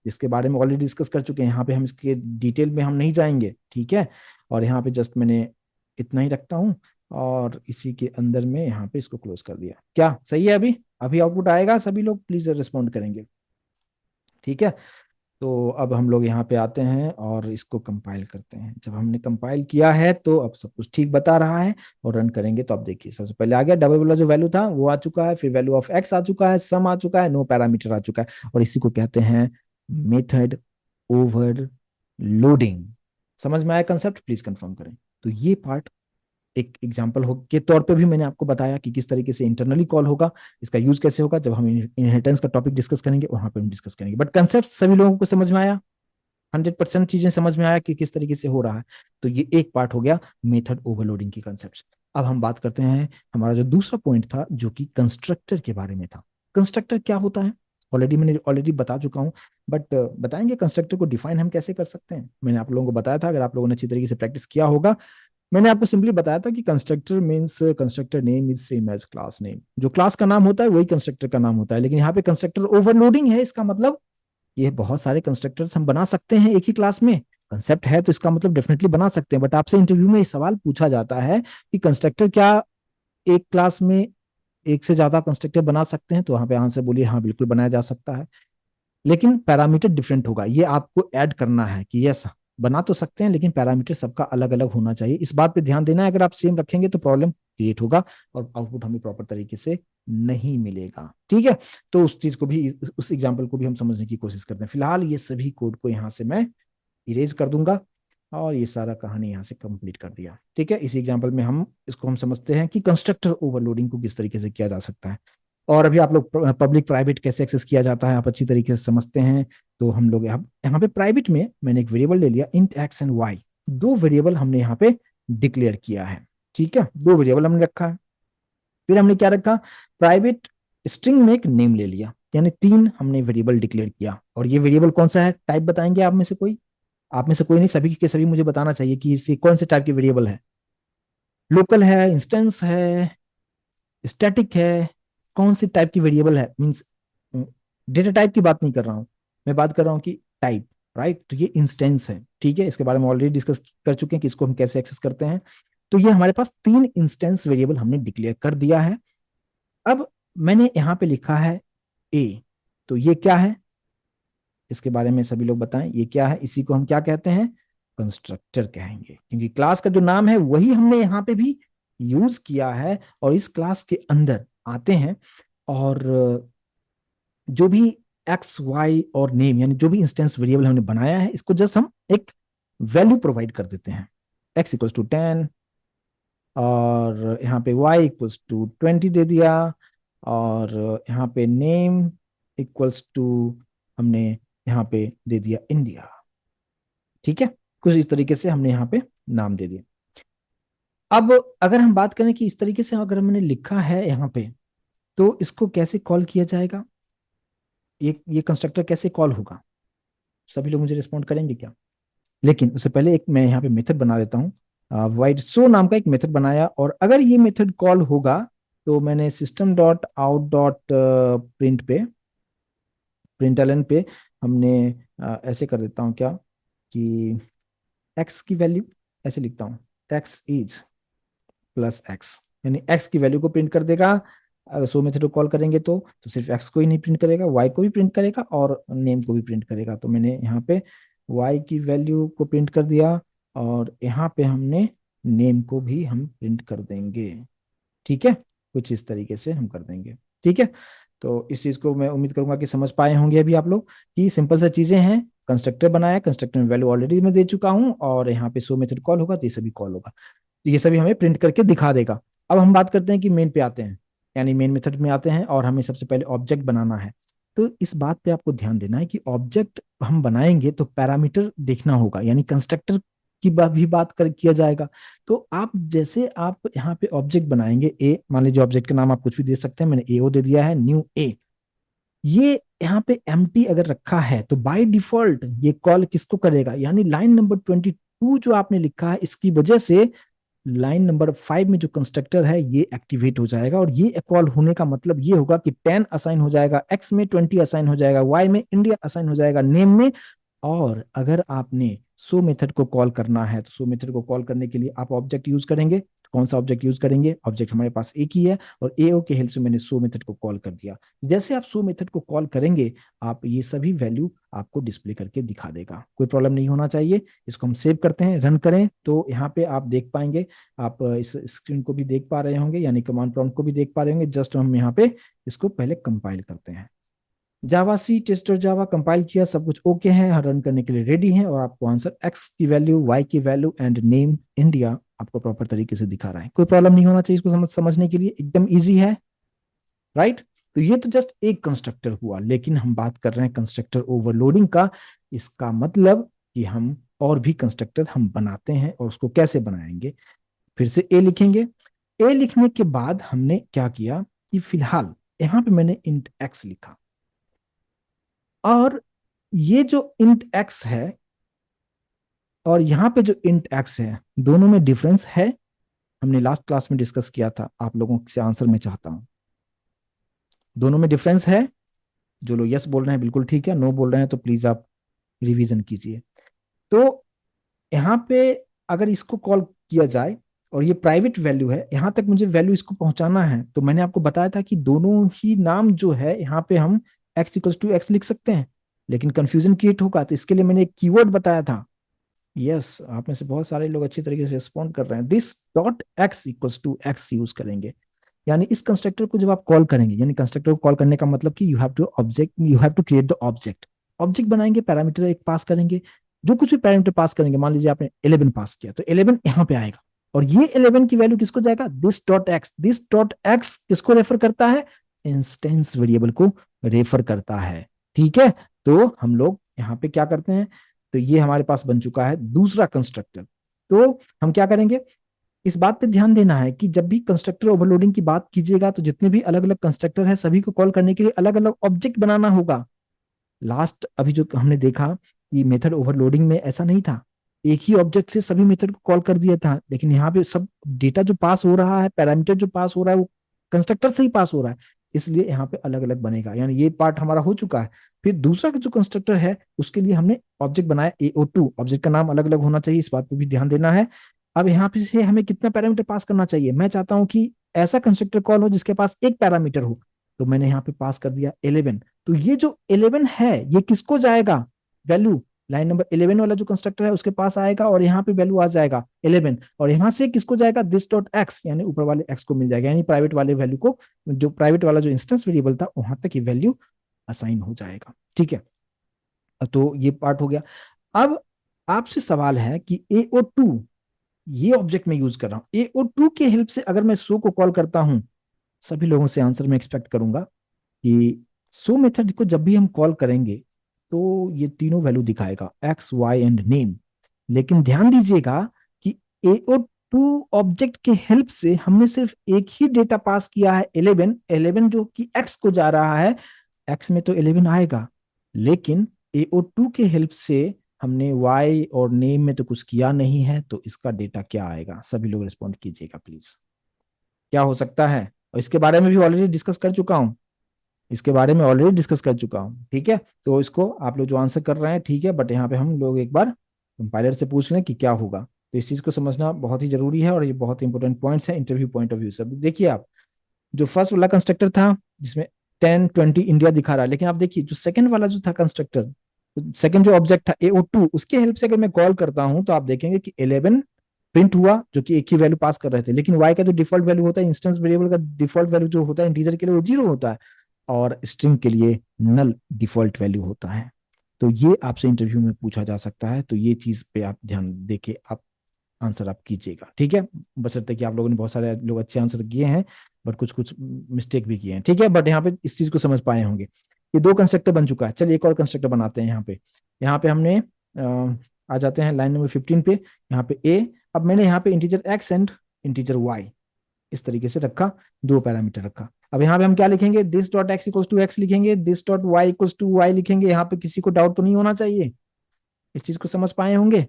जिसके बारे में ऑलरेडी डिस्कस कर चुके हैं। यहाँ पे हम इसके डिटेल में हम नहीं जाएंगे, ठीक है। और यहाँ पे जस्ट मैंने इतना ही रखता हूँ, और इसी के अंदर में यहाँ पे इसको क्लोज कर दिया। क्या सही है? अभी अभी आउटपुट आएगा, सभी लोग प्लीज रिस्पॉन्ड करेंगे। ठीक है, तो अब हम लोग यहाँ पे आते हैं और इसको कंपाइल करते हैं। जब हमने कंपाइल किया है तो अब सब कुछ ठीक बता रहा है, और रन करेंगे तो अब देखिए सबसे पहले आ गया डबल वाला जो वैल्यू था वो आ चुका है, फिर वैल्यू ऑफ एक्स आ चुका है, सम आ चुका है, नो पैरामीटर आ चुका है, और इसी को कहते हैं मेथड ओवरलोडिंग। समझ में आया कंसेप्ट? प्लीज कंफर्म करें। तो ये पार्ट एक एग्जांपल हो के तौर पे भी मैंने आपको बताया कि किस तरीके से इंटरनली कॉल होगा, इसका यूज कैसे होगा। जब हम इनहेरिटेंस का टॉपिक डिस्कस करेंगे वहां पे हम डिस्कस करेंगे, बट कंसेप्ट सभी लोगों को समझ में आया? 100% चीजें समझ में आया कि किस तरीके से हो रहा है। तो ये एक पार्ट हो गया मेथड ओवरलोडिंग की कंसेप्ट। अब हम बात करते हैं हमारा जो दूसरा पॉइंट था जो कि कंस्ट्रक्टर के बारे में था। कंस्ट्रक्टर क्या होता है मैंने ऑलरेडी बता चुका हूं, बट बताएंगे कंस्ट्रक्टर को डिफाइन हम कैसे कर सकते हैं। मैंने आप लोगों को बताया था, अगर आप लोगों ने अच्छी तरीके से प्रैक्टिस किया होगा। मैंने आपको सिंपली बताया था कि constructor means constructor name is same as class name. जो क्लास का नाम होता है वही कंस्ट्रक्टर का नाम होता है, लेकिन यहाँ पे कंस्ट्रक्टर ओवरलोडिंग है। इसका मतलब ये बहुत सारे कंस्ट्रक्टर्स हम बना सकते हैं एक ही क्लास में। कंसेप्ट है तो इसका मतलब डेफिनेटली बना सकते हैं, बट आपसे इंटरव्यू में ये सवाल पूछा जाता है कि कंस्ट्रक्टर क्या एक क्लास में एक से ज्यादा कंस्ट्रक्टर बना सकते हैं? तो वहां पे आंसर बोलिए हाँ बिल्कुल बनाया जा सकता है, लेकिन पैरामीटर डिफरेंट होगा। ये आपको ऐड करना है कि यस बना तो सकते हैं, लेकिन पैरामीटर सबका अलग अलग होना चाहिए। इस बात पे ध्यान देना है, अगर आप सेम रखेंगे तो प्रॉब्लम क्रिएट होगा और आउटपुट हमें प्रॉपर तरीके से नहीं मिलेगा। ठीक है, तो उस चीज को भी, उस एग्जाम्पल को भी हम समझने की कोशिश करते हैं। फिलहाल ये सभी कोड को यहाँ से मैं इरेज कर दूंगा और ये सारा कहानी यहाँ से कंप्लीट कर दिया। ठीक है, इसी एग्जाम्पल में हम समझते हैं कि कंस्ट्रक्टर ओवरलोडिंग को किस तरीके से किया जा सकता है। और अभी आप लोग पब्लिक प्राइवेट कैसे एक्सेस किया जाता है आप अच्छी तरीके से समझते हैं। तो हम लोग यहाँ पे प्राइवेट में मैंने एक वेरिएबल ले लिया, इंट एक्स एंड वाई। दो वेरिएबल हमने यहाँ पे डिक्लेयर किया है। ठीक है, दो वेरिएबल हमने रखा है। फिर हमने क्या रखा, प्राइवेट स्ट्रिंग में एक नेम ले लिया, यानी तीन हमने वेरिएबल डिक्लेयर किया। और ये वेरिएबल कौन सा है, टाइप बताएंगे आप में से कोई? आप में से कोई नहीं, सभी के सभी मुझे बताना चाहिए कि इसे कौन से टाइप की वेरिएबल है। लोकल है, इंस्टेंस है, स्टैटिक है, कौन सी टाइप की वेरिएबल है? मीन्स डेटा टाइप की बात नहीं कर रहा हूं, मैं बात कर रहा हूं कि टाइप। राइट, तो ये इंस्टेंस है। ठीक है, इसके बारे में ऑलरेडी डिस्कस कर चुके हैं कि इसको हम कैसे एक्सेस करते हैं। तो ये हमारे पास तीन इंस्टेंस वेरिएबल हमने डिक्लेयर कर दिया है। अब मैंने यहां पे लिखा है ए, तो ये क्या है इसके बारे में सभी लोग बताएं, ये क्या है? इसी को हम क्या कहते हैं, कंस्ट्रक्टर कहेंगे, क्योंकि क्लास का जो नाम है वही हमने यहाँ पे भी यूज किया है और इस क्लास के अंदर आते हैं। और जो भी एक्स वाई और नेम, यानी जो भी इंस्टेंस वेरिएबल हमने बनाया है, इसको जस्ट हम एक वैल्यू प्रोवाइड कर देते हैं। एक्स इक्वल्स टू 10 और यहाँ पे वाई इक्वल्स टू 20 दे दिया, और यहाँ पे नेम इक्वल्स टू हमने यहाँ पे दे दिया इंडिया। ठीक है, कुछ इस तरीके से हमने यहाँ पे नाम दे दिया। अब अगर हम बात करें कि इस तरीके से अगर हमने लिखा है यहाँ पे, तो इसको कैसे कॉल किया जाएगा, ये कंस्ट्रक्टर कैसे कॉल होगा? सभी लोग मुझे रिस्पॉन्ड करेंगे क्या? लेकिन उससे पहले एक मैं यहाँ पे मेथड बना देता हूँ। वाइड शो नाम का एक मेथड बनाया, और अगर ये मेथड कॉल होगा तो मैंने system dot out dot print पे, प्रिंटलन पे हमने ऐसे कर देता हूँ क्या कि एक्स की वैल्यू ऐसे लिखता हूँ, एक्स इज प्लस एक्स, यानी एक्स की वैल्यू को प्रिंट कर देगा। अगर सो मेथड को कॉल करेंगे तो सिर्फ एक्स को ही नहीं प्रिंट करेगा, वाई को भी प्रिंट करेगा और नेम को भी प्रिंट करेगा। तो मैंने यहाँ पे वाई की वैल्यू को प्रिंट कर दिया, और यहाँ पे हमने नेम को भी हम प्रिंट कर देंगे। ठीक है, कुछ इस तरीके से हम कर देंगे। ठीक है, तो इस चीज को मैं उम्मीद करूंगा कि समझ पाए होंगे अभी आप लोग कि सिंपल सा चीजें हैं। कंस्ट्रक्टर बनाया, कंस्ट्रक्टर में वैल्यू ऑलरेडी मैं दे चुका हूँ, और यहाँ पे सो मेथड कॉल होगा तो ये सभी कॉल होगा, तो ये सभी हमें प्रिंट करके दिखा देगा। अब हम बात करते हैं कि मेन पे आते हैं, यानी मेन मेथड में आते हैं, और हमें सबसे पहले ऑब्जेक्ट बनाना है। तो इस बात पे आपको ध्यान देना है कि ऑब्जेक्ट हम बनाएंगे तो पैरामीटर देखना होगा, यानी कंस्ट्रक्टर की भी बात कर किया जाएगा। तो आप जैसे आप यहाँ पे ऑब्जेक्ट बनाएंगे ए, मान लीजिए ऑब्जेक्ट का नाम आप कुछ भी दे सकते हैं, मैंने एओ दे दिया है, न्यू ए। ये यहाँ पे एम्प्टी अगर रखा है तो बाय डिफॉल्ट ये कॉल किसको करेगा, यानी लाइन नंबर 22 जो आपने लिखा है इसकी वजह से लाइन नंबर 5 में जो कंस्ट्रक्टर है ये एक्टिवेट हो जाएगा। और ये कॉल होने का मतलब ये होगा कि 10 असाइन हो जाएगा एक्स में, 20 असाइन हो जाएगा वाई में, इंडिया असाइन हो जाएगा नेम में, और अगर आपने सो मेथड को कॉल करना है तो सो मेथड को कॉल करने के लिए आप ऑब्जेक्ट यूज करेंगे। कौन सा ऑब्जेक्ट यूज करेंगे? ऑब्जेक्ट हमारे पास एक ही है, और एओ के हेल्प से मैंने सो मेथड को कॉल कर दिया। जैसे आप सो मेथड को कॉल करेंगे, आप ये सभी वैल्यू आपको डिस्प्ले करके दिखा देगा। कोई प्रॉब्लम नहीं होना चाहिए। इसको हम सेव करते हैं, रन करें, तो यहाँ पे आप देख पाएंगे। आप इस स्क्रीन को भी देख पा रहे होंगे, यानी कमांड प्रॉम्प्ट को भी देख पा रहे होंगे। जस्ट हम यहाँ पे इसको पहले कंपाइल करते हैं। जावा सी टेस्टर जावा कंपाइल किया, सब कुछ ओके है, रन करने के लिए रेडी है, और आपको आंसर एक्स की वैल्यू, वाई की वैल्यू एंड नेम इंडिया आपको प्रॉपर तरीके से दिखा रहा है। कोई प्रॉब्लम नहीं होना चाहिए इसको समझने के लिए, एकदम इजी है, राइट। तो ये तो जस्ट एक कंस्ट्रक्टर हुआ, लेकिन हम बात कर रहे हैं कंस्ट्रक्टर ओवरलोडिंग का। इसका मतलब कि हम और भी कंस्ट्रक्टर हम बनाते हैं, और उसको कैसे बनाएंगे? फिर से ए लिखेंगे। ए लिखने के बाद हमने क्या किया कि फिलहाल यहां पे मैंने इंट एक्स लिखा, और ये जो इंट एक्स है और यहाँ पे जो इंट एक्स है, दोनों में डिफरेंस है। हमने लास्ट क्लास में डिस्कस किया था, आप लोगों से आंसर मैं चाहता हूं। दोनों में डिफरेंस है। जो लोग यस बोल रहे हैं बिल्कुल ठीक है, नो बोल रहे हैं तो प्लीज आप रिवीजन कीजिए। तो यहाँ पे अगर इसको कॉल किया जाए, और ये प्राइवेट वैल्यू है, यहाँ तक मुझे वैल्यू इसको पहुंचाना है, तो मैंने आपको बताया था कि दोनों ही नाम जो है यहाँ पे हम x इक्वल्स टू एक्स लिख सकते हैं, लेकिन कंफ्यूजन क्रिएट होगा, तो इसके लिए मैंने एक कीवर्ड बताया था। यस, आप में से बहुत सारे लोग अच्छी तरीके से रिस्पॉन्ड कर रहे हैं। This dot x equals to x use करेंगे। यानी इस कंस्ट्रक्टर को जब आप कॉल करेंगे, यानी कंस्ट्रक्टर को कॉल करने का मतलब कि you have to create the object. Object बनाएंगे, पैरामीटर एक पास करेंगे। जो कुछ भी पैरामीटर पास करेंगे, मान लीजिए आपने 11 पास किया, तो 11 यहाँ पे आएगा, और ये 11 की वैल्यू किसको जाएगा? This dot x. This dot x किसको रेफर करता है? इंस्टेंस वेरिएबल को रेफर करता है। ठीक है, तो हम लोग यहाँ पे क्या करते हैं? तो ये हमारे पास बन चुका है दूसरा कंस्ट्रक्टर। तो हम क्या करेंगे? इस बात पे ध्यान देना है कि जब भी कंस्ट्रक्टर ओवरलोडिंग की बात कीजिएगा, तो जितने भी अलग अलग कंस्ट्रक्टर है, सभी को कॉल करने के लिए अलग अलग ऑब्जेक्ट बनाना होगा। लास्ट अभी जो हमने देखा कि मेथड ओवरलोडिंग में ऐसा नहीं था, एक ही ऑब्जेक्ट से सभी मेथड को कॉल कर दिया था, लेकिन यहाँ पे सब डेटा जो पास हो रहा है, पैरामीटर जो पास हो रहा है, वो कंस्ट्रक्टर से ही पास हो रहा है। इसलिए यहाँ पे अलग अलग बनेगा, यानी ये पार्ट हमारा हो चुका है। फिर दूसरा जो कंस्ट्रक्टर है, उसके लिए हमने ऑब्जेक्ट बनाया AO2। ऑब्जेक्ट का नाम अलग अलग होना चाहिए, इस बात पे भी ध्यान देना है। अब यहाँ पे से हमें कितना पैरामीटर पास करना चाहिए? मैं चाहता हूँ कि ऐसा कंस्ट्रक्टर कॉल हो जिसके पास एक पैरामीटर हो, तो मैंने यहाँ पे पास कर दिया 11। तो ये जो 11 है, ये किसको जाएगा? वैल्यू लाइन नंबर 11 वाला जो कंस्ट्रक्टर है उसके पास आएगा, और यहाँ पे वैल्यू आ जाएगा 11, और यहाँ से किसको जाएगा? दिस डॉट एक्स, यानी ऊपर वाले एक्स को मिल जाएगा, यानी प्राइवेट वाले वैल्यू को, जो प्राइवेट वाला जो इंस्टेंस वेरिएबल था, वहां तक ये वैल्यू असाइन हो जाएगा। ठीक है, तो ये पार्ट हो गया। अब आपसे सवाल है कि AO2, ये ऑब्जेक्ट मैं यूज कर रहा हूँ, AO2 के हेल्प से अगर मैं सो को कॉल करता हूं, सभी लोगों से आंसर में एक्सपेक्ट करूंगा कि सो मेथड को जब भी हम कॉल करेंगे, तो ये तीनों वैल्यू दिखाएगा, एक्स वाई एंड नेम। लेकिन ध्यान दीजिएगा कि AO2 ऑब्जेक्ट के हेल्प से हमने सिर्फ एक ही डेटा पास किया है, 11। 11 जो कि एक्स को जा रहा है, एक्स में तो 11 आएगा, लेकिन AO2 के हेल्प से हमने वाई और नेम में तो कुछ किया नहीं है, तो इसका डेटा क्या आएगा? सभी लोग रिस्पॉन्ड कीजिएगा प्लीज, क्या हो सकता है? और इसके बारे में भी ऑलरेडी डिस्कस कर चुका हूँ, इसके बारे में ऑलरेडी डिस्कस कर चुका हूँ। ठीक है, तो इसको आप लोग जो आंसर कर रहे हैं ठीक है, बट यहाँ पे हम लोग एक बार कंपाइलर से पूछ लें कि क्या होगा। तो इस चीज को समझना बहुत ही जरूरी है, और ये बहुत इंपॉर्टेंट पॉइंट्स है इंटरव्यू पॉइंट ऑफ व्यू से। देखिए आप, जो फर्स्ट वाला कंस्ट्रक्टर था जिसमें 10 20 इंडिया दिखा रहा है, लेकिन आप देखिए जो सेकंड वाला जो था कंस्ट्रक्टर, सेकंड जो ऑब्जेक्ट था AO2, उसके हेल्प से अगर मैं कॉल करता हूं, तो आप देखेंगे कि 11 प्रिंट हुआ, जो कि एक ही वैल्यू पास कर रहे थे, लेकिन y का जो डिफॉल्ट वैल्यू होता है, इंस्टेंस वेरिएबल का डिफॉल्ट वैल्यू जो होता है इंटीजर के लिए, वो 0 होता है, और स्ट्रिंग के लिए नल डिफॉल्ट वैल्यू होता है। तो ये आपसे इंटरव्यू में पूछा जा सकता है, तो ये चीज पे आप ध्यान देके आप आंसर आप कीजिएगा। ठीक है, बशर्ते कि आप लोगों ने, बहुत सारे लोग अच्छे आंसर किए हैं, बट कुछ कुछ मिस्टेक भी किए हैं। ठीक है, बट यहाँ पे इस चीज को समझ पाए होंगे। ये दो कंस्ट्रक्टर बन चुका है, चलिए एक और कंस्ट्रक्टर बनाते हैं। यहाँ पे हमने आ जाते हैं लाइन नंबर 15 पे। यहाँ पे ए, अब मैंने यहाँ पे integer x and integer y इस तरीके से रखा, दो पैरामीटर रखा। अब यहाँ पे हम क्या लिखेंगे? This dot x equals to X लिखेंगे, this dot Y equals to Y लिखेंगे। यहाँ पे किसी को डाउट तो नहीं होना चाहिए, इस चीज को समझ पाए होंगे।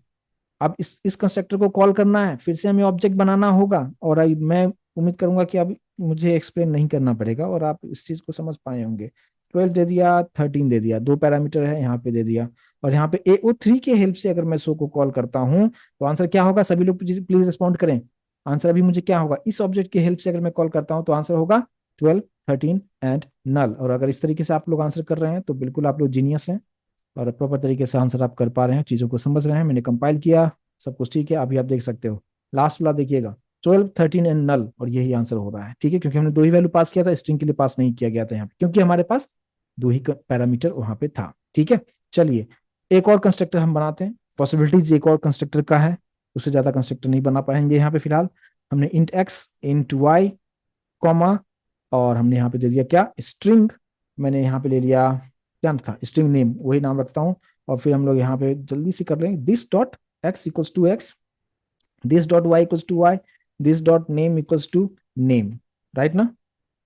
अब इस कंस्ट्रक्टर को कॉल करना है, फिर से हमें ऑब्जेक्ट बनाना होगा, और मैं उम्मीद करूंगा कि अब मुझे एक्सप्लेन नहीं करना पड़ेगा, और आप इस चीज को समझ पाए होंगे। 12 दे दिया, 13 दे दिया, दो पैरामीटर है यहाँ पे दे दिया। और यहाँ पे AO3 के हेल्प से अगर मैं सो को कॉल करता हूँ तो आंसर क्या होगा? सभी लोग प्लीज रिस्पॉन्ड करें। आंसर अभी मुझे क्या होगा? इस ऑब्जेक्ट के हेल्प से अगर मैं कॉल करता हूँ तो आंसर होगा 12, 13 एंड नल। और अगर इस तरीके से आप लोग आंसर कर रहे हैं तो बिल्कुल आप लोग जीनियस हैं और प्रॉपर तरीके से आंसर आप कर पा रहे हैं, चीजों को समझ रहे हैं। मैंने कंपाइल किया, सब कुछ ठीक है। अभी आप देख सकते हो लास्ट वाला देखिएगा, 12, 13 एंड नल, और यही आंसर हो रहा है। ठीक है, क्योंकि हमने दो ही वैल्यू पास किया था, स्ट्रिंग के लिए पास नहीं किया गया था यहाँ पे, क्योंकि हमारे पास दो ही पैरामीटर वहां पे था। ठीक है, चलिए एक और कंस्ट्रक्टर हम बनाते हैं। पॉसिबिलिटीज एक और कंस्ट्रक्टर का है, उससे ज्यादा कंस्ट्रक्टर नहीं बना पाएंगे यहाँ पे फिलहाल। हमने int x, int y, comma, और हमने यहाँ पे दे दिया क्या? स्ट्रिंग। मैंने यहाँ पे ले लिया क्या था? स्ट्रिंग नेम, वही नाम रखता हूँ। और फिर हम लोग यहाँ पे जल्दी से कर लेंगे, this dot x equals to x, this dot Y equals to y, this dot name equals to name. Right ना?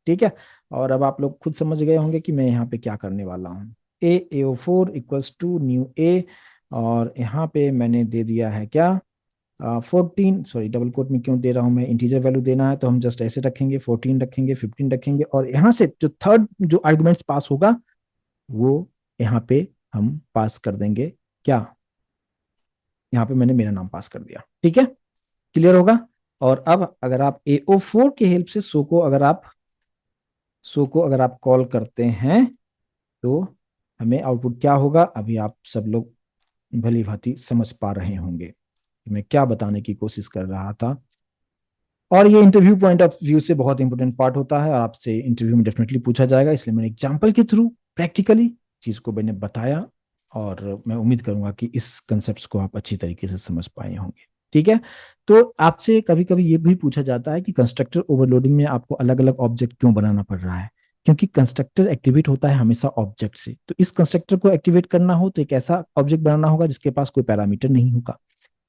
ठीक है। और अब आप लोग खुद समझ गए होंगे कि मैं यहाँ पे क्या करने वाला हूँ। AO4 इक्वल्स टू न्यू ए, और यहाँ पे मैंने दे दिया है क्या? 14, सॉरी डबल कोट में क्यों दे रहा हूँ मैं? इंटीजर वैल्यू देना है तो हम जस्ट ऐसे रखेंगे, 14 रखेंगे, 15 रखेंगे, और यहाँ से जो थर्ड जो आर्गुमेंट्स पास होगा वो यहाँ पे हम पास कर देंगे क्या? यहाँ पे मैंने मेरा नाम पास कर दिया। ठीक है, क्लियर होगा? और अब अगर आप AO4 के हेल्प से सो को अगर आप कॉल करते हैं तो हमें आउटपुट क्या होगा? अभी आप सब लोग भली भांति समझ पा रहे होंगे कि मैं क्या बताने की कोशिश कर रहा था। और ये इंटरव्यू पॉइंट ऑफ व्यू से बहुत इंपॉर्टेंट पार्ट होता है और आपसे इंटरव्यू में डेफिनेटली पूछा जाएगा, इसलिए मैंने एग्जाम्पल के थ्रू प्रैक्टिकली चीज को मैंने बताया, और मैं उम्मीद करूंगा कि इस कंसेप्ट को आप अच्छी तरीके से समझ पाए होंगे। ठीक है, तो आपसे कभी कभी ये भी पूछा जाता है कि कंस्ट्रक्टर ओवरलोडिंग में आपको अलग अलग ऑब्जेक्ट क्यों बनाना पड़ रहा है? क्योंकि कंस्ट्रक्टर एक्टिवेट होता है हमेशा ऑब्जेक्ट से, तो इस कंस्ट्रक्टर को एक्टिवेट करना हो तो एक ऐसा ऑब्जेक्ट बनाना होगा जिसके पास कोई पैरामीटर नहीं होगा।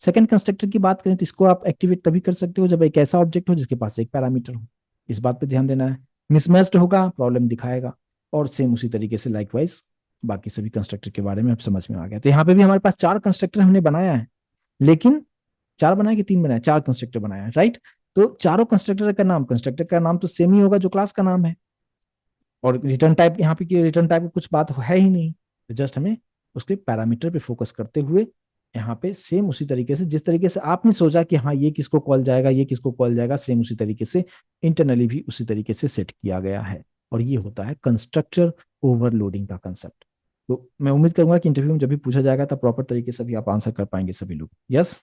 सेकंड कंस्ट्रक्टर की बात करें तो इसको आप एक्टिवेट तभी कर सकते हो जब एक ऐसा ऑब्जेक्ट हो जिसके पास एक पैरामीटर हो। इस बात पे ध्यान देना है। मिसमैच्ड होगा, प्रॉब्लम दिखाएगा। और सेम उसी तरीके से लाइकवाइज बाकी सभी कंस्ट्रक्टर के बारे में अब समझ में आ गया। तो यहाँ पे भी हमारे पास चार कंस्ट्रक्टर हमने बनाया है, लेकिन चार बनाया कि तीन बनाया? चार कंस्ट्रक्टर बनाया है, राइट? तो चारों कंस्ट्रक्टर का नाम तो सेम ही होगा जो क्लास का नाम है। और रिटर्न टाइप, यहाँ पे रिटर्न टाइप की कुछ बात है ही नहीं, तो जस्ट हमें उसके पैरामीटर पे फोकस करते हुए यहाँ पे सेम उसी तरीके से, जिस तरीके से आपने सोचा कि हाँ ये किसको कॉल जाएगा, ये किसको कॉल जाएगा, सेम उसी तरीके से इंटरनली भी उसी तरीके से सेट किया गया है। और ये होता है कंस्ट्रक्टर ओवरलोडिंग का कंसेप्ट। तो मैं उम्मीद करूंगा कि इंटरव्यू में जब भी पूछा जाएगा तब प्रॉपर तरीके से भी आप आंसर कर पाएंगे सभी लोग। यस,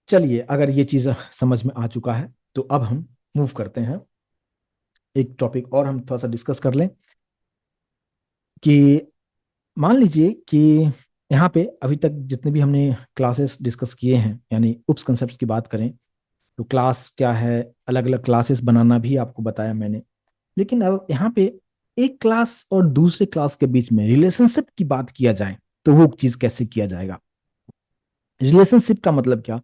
चलिए अगर ये चीज समझ में आ चुका है तो अब हम मूव करते हैं, एक टॉपिक और हम थोड़ा सा डिस्कस कर लें। कि मान लीजिए कि यहाँ पे अभी तक जितने भी हमने क्लासेस डिस्कस किए हैं, यानी उप्स कंसेप्ट की बात करें तो क्लास क्या है, अलग अलग क्लासेस बनाना भी आपको बताया मैंने। लेकिन अब यहाँ पे एक क्लास और दूसरे क्लास के बीच में रिलेशनशिप की बात किया जाए तो वो चीज कैसे किया जाएगा? रिलेशनशिप का मतलब क्या?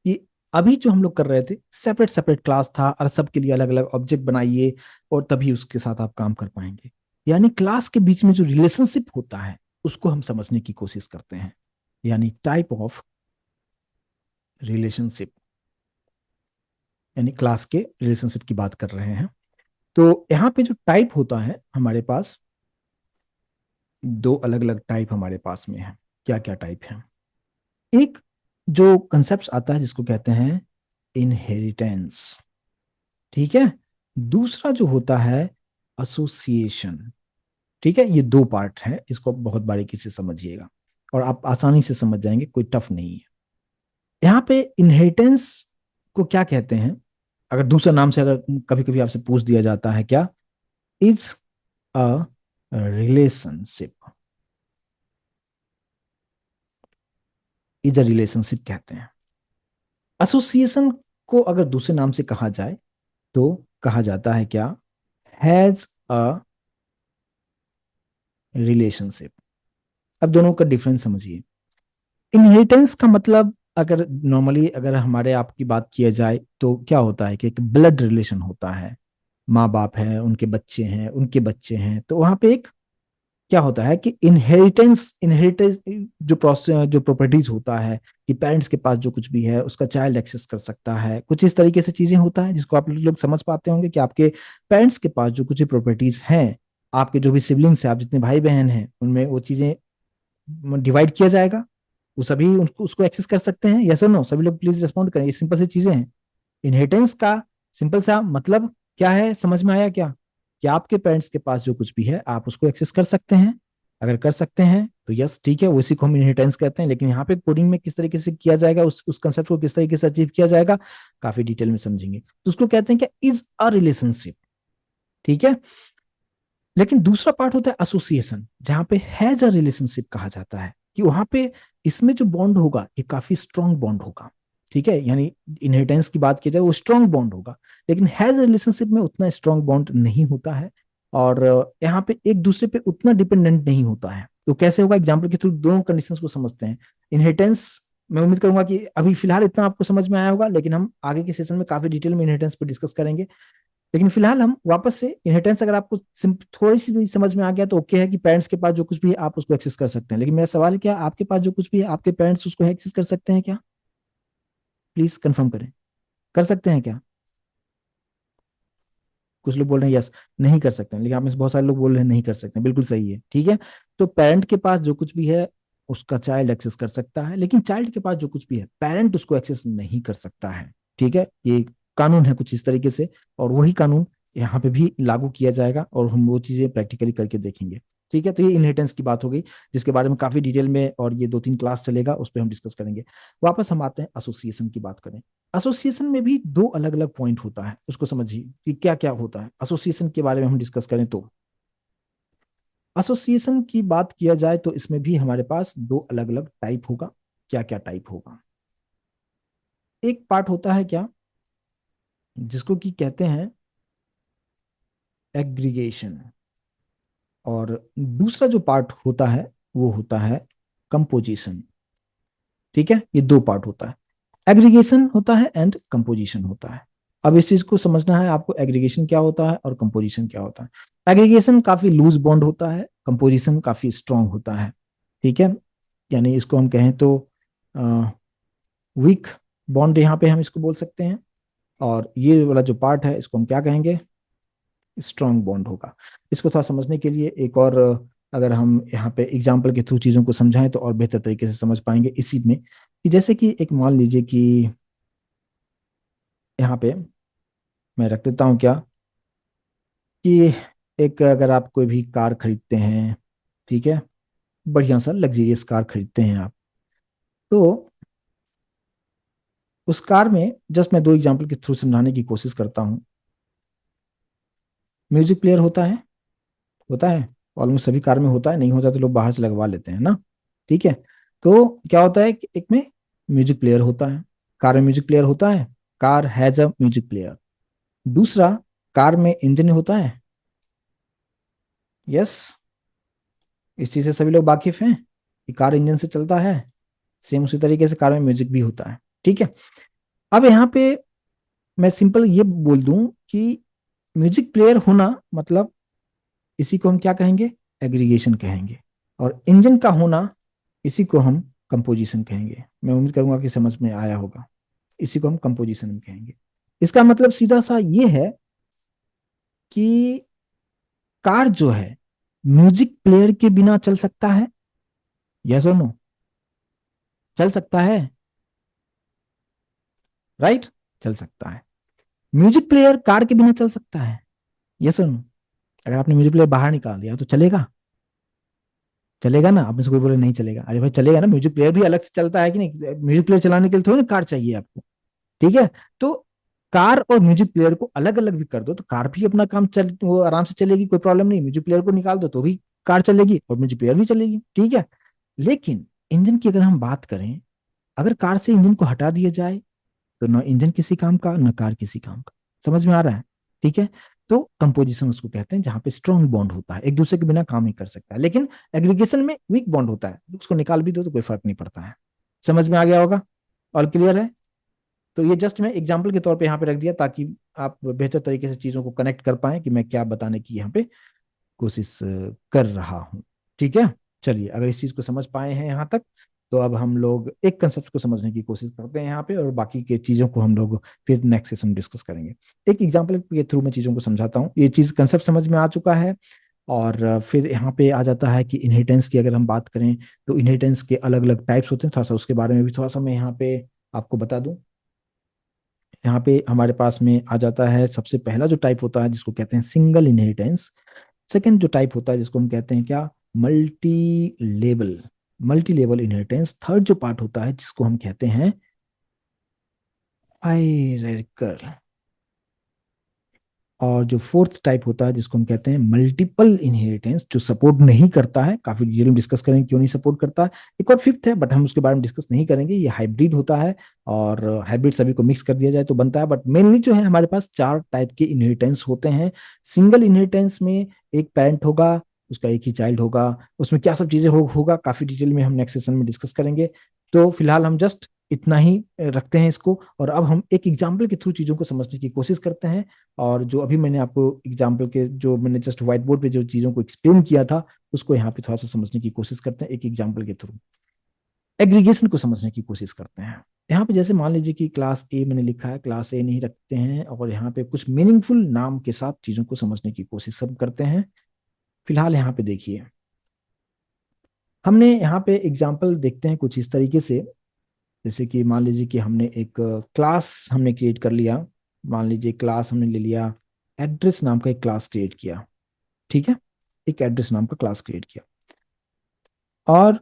कि अभी जो हम लोग कर रहे थे, सेपरेट सेपरेट क्लास था और सबके लिए अलग अलग ऑब्जेक्ट बनाइए और तभी उसके साथ आप काम कर पाएंगे। यानी क्लास के बीच में जो रिलेशनशिप होता है उसको हम समझने की कोशिश करते हैं, यानी टाइप ऑफ रिलेशनशिप, यानी क्लास के रिलेशनशिप की बात कर रहे हैं। तो यहाँ पे जो टाइप होता है हमारे पास, दो अलग अलग टाइप हमारे पास में है। क्या क्या टाइप है? एक जो कंसेप्ट आता है जिसको कहते हैं इनहेरिटेंस, ठीक है। दूसरा जो होता है एसोसिएशन। ठीक है, ये दो पार्ट है, इसको बहुत बारीकी से समझिएगा और आप आसानी से समझ जाएंगे, कोई टफ नहीं है। यहाँ पे इनहेरिटेंस को क्या कहते हैं? अगर दूसरा नाम से अगर कभी कभी आपसे पूछ दिया जाता है क्या, is a relationship, is a relationship कहते हैं। एसोसिएशन को अगर दूसरे नाम से कहा जाए तो कहा जाता है क्या? Has a relationship. अब दोनों का डिफरेंस समझिए। इनहेरिटेंस का मतलब, अगर नॉर्मली अगर हमारे आप की बात किया जाए तो क्या होता है कि एक ब्लड रिलेशन होता है, माँ बाप है, उनके बच्चे हैं, उनके बच्चे हैं, तो वहां पे एक क्या होता है कि इनहेरिटेंस इनहेरिटेंस जो प्रोसेस जो प्रॉपर्टीज होता है कि पेरेंट्स के पास जो कुछ भी है उसका चाइल्ड एक्सेस कर सकता है, कुछ इस तरीके से चीजें होता है जिसको आप लोग समझ पाते होंगे कि आपके पेरेंट्स के पास जो कुछ भी प्रॉपर्टीज हैं, आपके जो भी सिबलिंग्स हैं, आप जितने भाई बहन हैं उनमें वो चीजें डिवाइड किया जाएगा, वो सभी उसको उसको एक्सेस कर सकते हैं, यस और नो? सभी लोग प्लीज रिस्पॉन्ड करें, ये सिंपल सी चीजें हैं। इनहेरिटेंस का सिंपल सा मतलब क्या है, समझ में आया क्या? कि आपके पेरेंट्स के पास जो कुछ भी है आप उसको एक्सेस कर सकते हैं। अगर कर सकते हैं तो यस ठीक है, उसी को हम इनहेरिटेंस कहते हैं। लेकिन यहाँ पे कोडिंग में किस तरीके से किया जाएगा, उस कंसेप्ट को किस तरीके से अचीव किया जाएगा, काफी डिटेल में समझेंगे। तो उसको कहते हैं क्या, इज अ रिलेशनशिप। ठीक है। लेकिन दूसरा पार्ट होता है एसोसिएशन, जहां पे हैज अ रिलेशनशिप कहा जाता है, कि वहां पे इसमें जो बॉन्ड होगा ये काफी स्ट्रांग बॉन्ड होगा। ठीक है, यानी इनहेरिटेंस की बात की जाए वो स्ट्रांग बॉन्ड होगा, लेकिन हैज रिलेशनशिप में उतना स्ट्रांग बॉन्ड नहीं होता है। और यहाँ पे एक दूसरे पे उतना डिपेंडेंट नहीं होता है। तो कैसे होगा, एग्जाम्पल के थ्रू दोनों कंडीशंस को समझते हैं। इनहेरिटेंस, मैं उम्मीद करूंगा कि अभी फिलहाल इतना आपको समझ में आया होगा, लेकिन हम आगे के सेशन में काफी डिटेल में इनहेरिटेंस पे डिस्कस करेंगे। लेकिन फिलहाल हम वापस से इनहेरिटेंस, अगर आपको थोड़ी सी भी समझ में आ गया तो ओके है, कि पेरेंट्स के पास जो कुछ भी है आप उसको एक्सेस कर सकते हैं। लेकिन मेरा सवाल है, क्या आपके पास जो कुछ भी है आपके पेरेंट्स उसको एक्सेस कर सकते हैं क्या? प्लीज कंफर्म करें, कर सकते हैं क्या? कुछ लोग बोल रहे हैं यस, नहीं कर सकते हैं, लेकिन आप में से बहुत सारे लोग बोल रहे हैं नहीं कर सकते हैं। बिल्कुल सही है, ठीक है। तो पेरेंट के पास जो कुछ भी है उसका चाइल्ड एक्सेस कर सकता है, लेकिन चाइल्ड के पास जो कुछ भी है पेरेंट उसको एक्सेस नहीं कर सकता है। ठीक है, ये कानून है कुछ इस तरीके से, और वही कानून यहाँ पे भी लागू किया जाएगा, और हम वो चीजें प्रैक्टिकली करके देखेंगे। ठीक है, तो ये इनहेरिटेंस की बात हो गई, जिसके बारे में काफी डिटेल में, और ये 2-3 क्लास चलेगा उस पर हम डिस्कस करेंगे। वापस हम आते हैं एसोसिएशन की बात करें। एसोसिएशन में भी दो अलग अलग पॉइंट होता है, उसको समझिए कि क्या क्या होता है एसोसिएशन के बारे में हम डिस्कस करें तो। एसोसिएशन की बात किया जाए तो इसमें भी हमारे पास दो अलग अलग टाइप होगा। क्या क्या टाइप होगा? एक पार्ट होता है क्या, जिसको कि कहते हैं एग्रीगेशन, और दूसरा जो पार्ट होता है वो होता है कंपोजिशन। ठीक है, ये दो पार्ट होता है, एग्रीगेशन होता है एंड कंपोजिशन होता है। अब इस चीज को समझना है आपको, एग्रीगेशन क्या होता है और कंपोजिशन क्या होता है। एग्रीगेशन काफी लूज बॉन्ड होता है, कंपोजिशन काफी स्ट्रांग होता है। ठीक है, यानी इसको हम कहें तो वीक बॉन्ड यहाँ पे हम इसको बोल सकते हैं, और ये वाला जो पार्ट है इसको हम क्या कहेंगे, स्ट्रांग बॉन्ड होगा। इसको थोड़ा समझने के लिए एक और अगर हम यहाँ पे एग्जाम्पल के थ्रू चीजों को समझाएं तो और बेहतर तरीके से समझ पाएंगे इसी में, कि जैसे कि एक मान लीजिए कि यहाँ पे मैं रख देता हूँ क्या, कि एक अगर आप कोई भी कार खरीदते हैं, ठीक है, बढ़िया सा लग्जरियस कार खरीदते हैं आप, तो उस कार में जस्ट मैं दो एग्जांपल के थ्रू समझाने की कोशिश करता हूँ। म्यूजिक प्लेयर होता है, होता है, ऑलमोस्ट सभी कार में होता है, नहीं होता तो लोग बाहर से लगवा लेते हैं ना। ठीक है, तो क्या होता है कि एक में म्यूजिक प्लेयर होता है, कार में म्यूजिक प्लेयर होता है, car has a music player. दूसरा, कार में इंजन होता है, यस, इस चीज से सभी लोग वाकिफ हैं कि कार इंजन से चलता है। सेम उसी तरीके से कार में म्यूजिक भी होता है। ठीक है, अब यहाँ पे मैं सिंपल ये बोल दूं कि म्यूजिक प्लेयर होना मतलब इसी को हम क्या कहेंगे, एग्रीगेशन कहेंगे, और इंजन का होना इसी को हम कंपोजिशन कहेंगे। मैं उम्मीद करूंगा कि समझ में आया होगा, इसी को हम कंपोजिशन कहेंगे। इसका मतलब सीधा सा ये है कि कार जो है म्यूजिक प्लेयर के बिना चल सकता है, यस और नो? चल सकता है, राइट, चल सकता है। म्यूजिक प्लेयर कार के बिना चल सकता है, यस और नो? अगर आपने म्यूजिक प्लेयर बाहर निकाल दिया तो चलेगा? चलेगा ना? आप में से कोई बोले नहीं चलेगा, अरे भाई चलेगा ना, म्यूजिक प्लेयर भी अलग से चलता है कि नहीं? म्यूजिक प्लेयर चलाने के लिए थोड़ी ना कार चाहिए आपको। ठीक है, तो कार और म्यूजिक प्लेयर को अलग अलग भी कर दो तो कार भी अपना काम चल, वो आराम से चलेगी, कोई प्रॉब्लम नहीं। म्यूजिक प्लेयर को निकाल दो तो भी कार चलेगी और म्यूजिक प्लेयर भी चलेगी। ठीक है, लेकिन इंजन की अगर हम बात करें, अगर कार से इंजन को हटा दिया जाए तो ना इंजन किसी काम का ना कार किसी काम का। समझ में आ रहा है? ठीक है, तो कंपोजिशन उसको कहते हैं जहां पे स्ट्रॉन्ग बॉन्ड होता है, एक दूसरे के बिना काम नहीं कर सकता है। लेकिन एग्रीगेशन में वीक बॉन्ड होता है, उसको निकाल भी दो तो कोई फर्क नहीं पड़ता है। समझ में आ गया होगा? और क्लियर है? तो ये जस्ट मैं एग्जाम्पल के तौर पे यहाँ पे रख दिया ताकि आप बेहतर तरीके से चीजों को कनेक्ट कर पाए कि मैं क्या बताने की यहाँ पे कोशिश कर रहा हूँ। ठीक है, चलिए, अगर इस चीज को समझ पाए हैं यहाँ तक तो अब हम लोग एक कंसेप्ट को समझने की कोशिश करते हैं यहाँ पे, और बाकी के चीजों को हम लोग फिर नेक्स्ट सेशन में डिस्कस करेंगे। एक एग्जांपल के थ्रू मैं चीजों को समझाता हूँ। ये चीज कंसेप्ट समझ में आ चुका है। और फिर यहाँ पे आ जाता है कि इनहेरिटेंस की अगर हम बात करें, तो इनहेरिटेंस के अलग अलग टाइप्स होते हैं। थोड़ा सा उसके बारे में भी थोड़ा सा मैं यहाँ पे आपको बता दूं। यहाँ पे हमारे पास में आ जाता है सबसे पहला जो टाइप होता है जिसको कहते हैं सिंगल इनहेरिटेंस। सेकंड जो टाइप होता है जिसको हम कहते हैं क्या, multi level, multi level inheritance. Third जो पार्ट होता है जिसको हम कहते हैं हायरार्किकल। और जो फोर्थ टाइप होता है जिसको हम कहते हैं मल्टीपल इनहेरिटेंस, जो सपोर्ट नहीं करता है। काफी डिटेल में डिस्कस करेंगे क्यों नहीं सपोर्ट करता। एक और फिफ्थ है, बट हम उसके बारे में डिस्कस नहीं करेंगे। ये हाइब्रिड होता है, और हाइब्रिड सभी को मिक्स कर दिया जाए तो बनता है। बट मेनली जो है हमारे पास चार टाइप के इनहेरिटेंस होते हैं। सिंगल इनहेरिटेंस में एक पेरेंट होगा, उसका एक ही चाइल्ड होगा। उसमें क्या सब चीजें होगा काफी डिटेल में हम नेक्स्ट सेशन में डिस्कस करेंगे। तो फिलहाल हम जस्ट इतना ही रखते हैं इसको, और अब हम एक एग्जाम्पल के थ्रू चीजों को समझने की कोशिश करते हैं। और जो अभी मैंने आपको एग्जाम्पल के, जो मैंने जस्ट व्हाइट बोर्ड पे जो चीजों को एक्सप्लेन किया था, उसको यहाँ पे थोड़ा सा समझने की कोशिश करते हैं एक एग्जाम्पल के थ्रू। एग्रीगेशन को समझने की कोशिश करते हैं। यहाँ पे जैसे मान लीजिए कि क्लास ए मैंने लिखा है, क्लास ए नहीं रखते हैं, और यहाँ पे कुछ मीनिंगफुल नाम के साथ चीजों को समझने की कोशिश सब करते हैं। फिलहाल यहाँ पे देखिए, हमने यहाँ पे एग्जाम्पल देखते हैं कुछ इस तरीके से। जैसे कि मान लीजिए कि हमने एक क्लास हमने क्रिएट कर लिया। मान लीजिए क्लास हमने ले लिया, एड्रेस नाम का एक क्लास क्रिएट किया। ठीक है, एक एड्रेस नाम का क्लास क्रिएट किया, और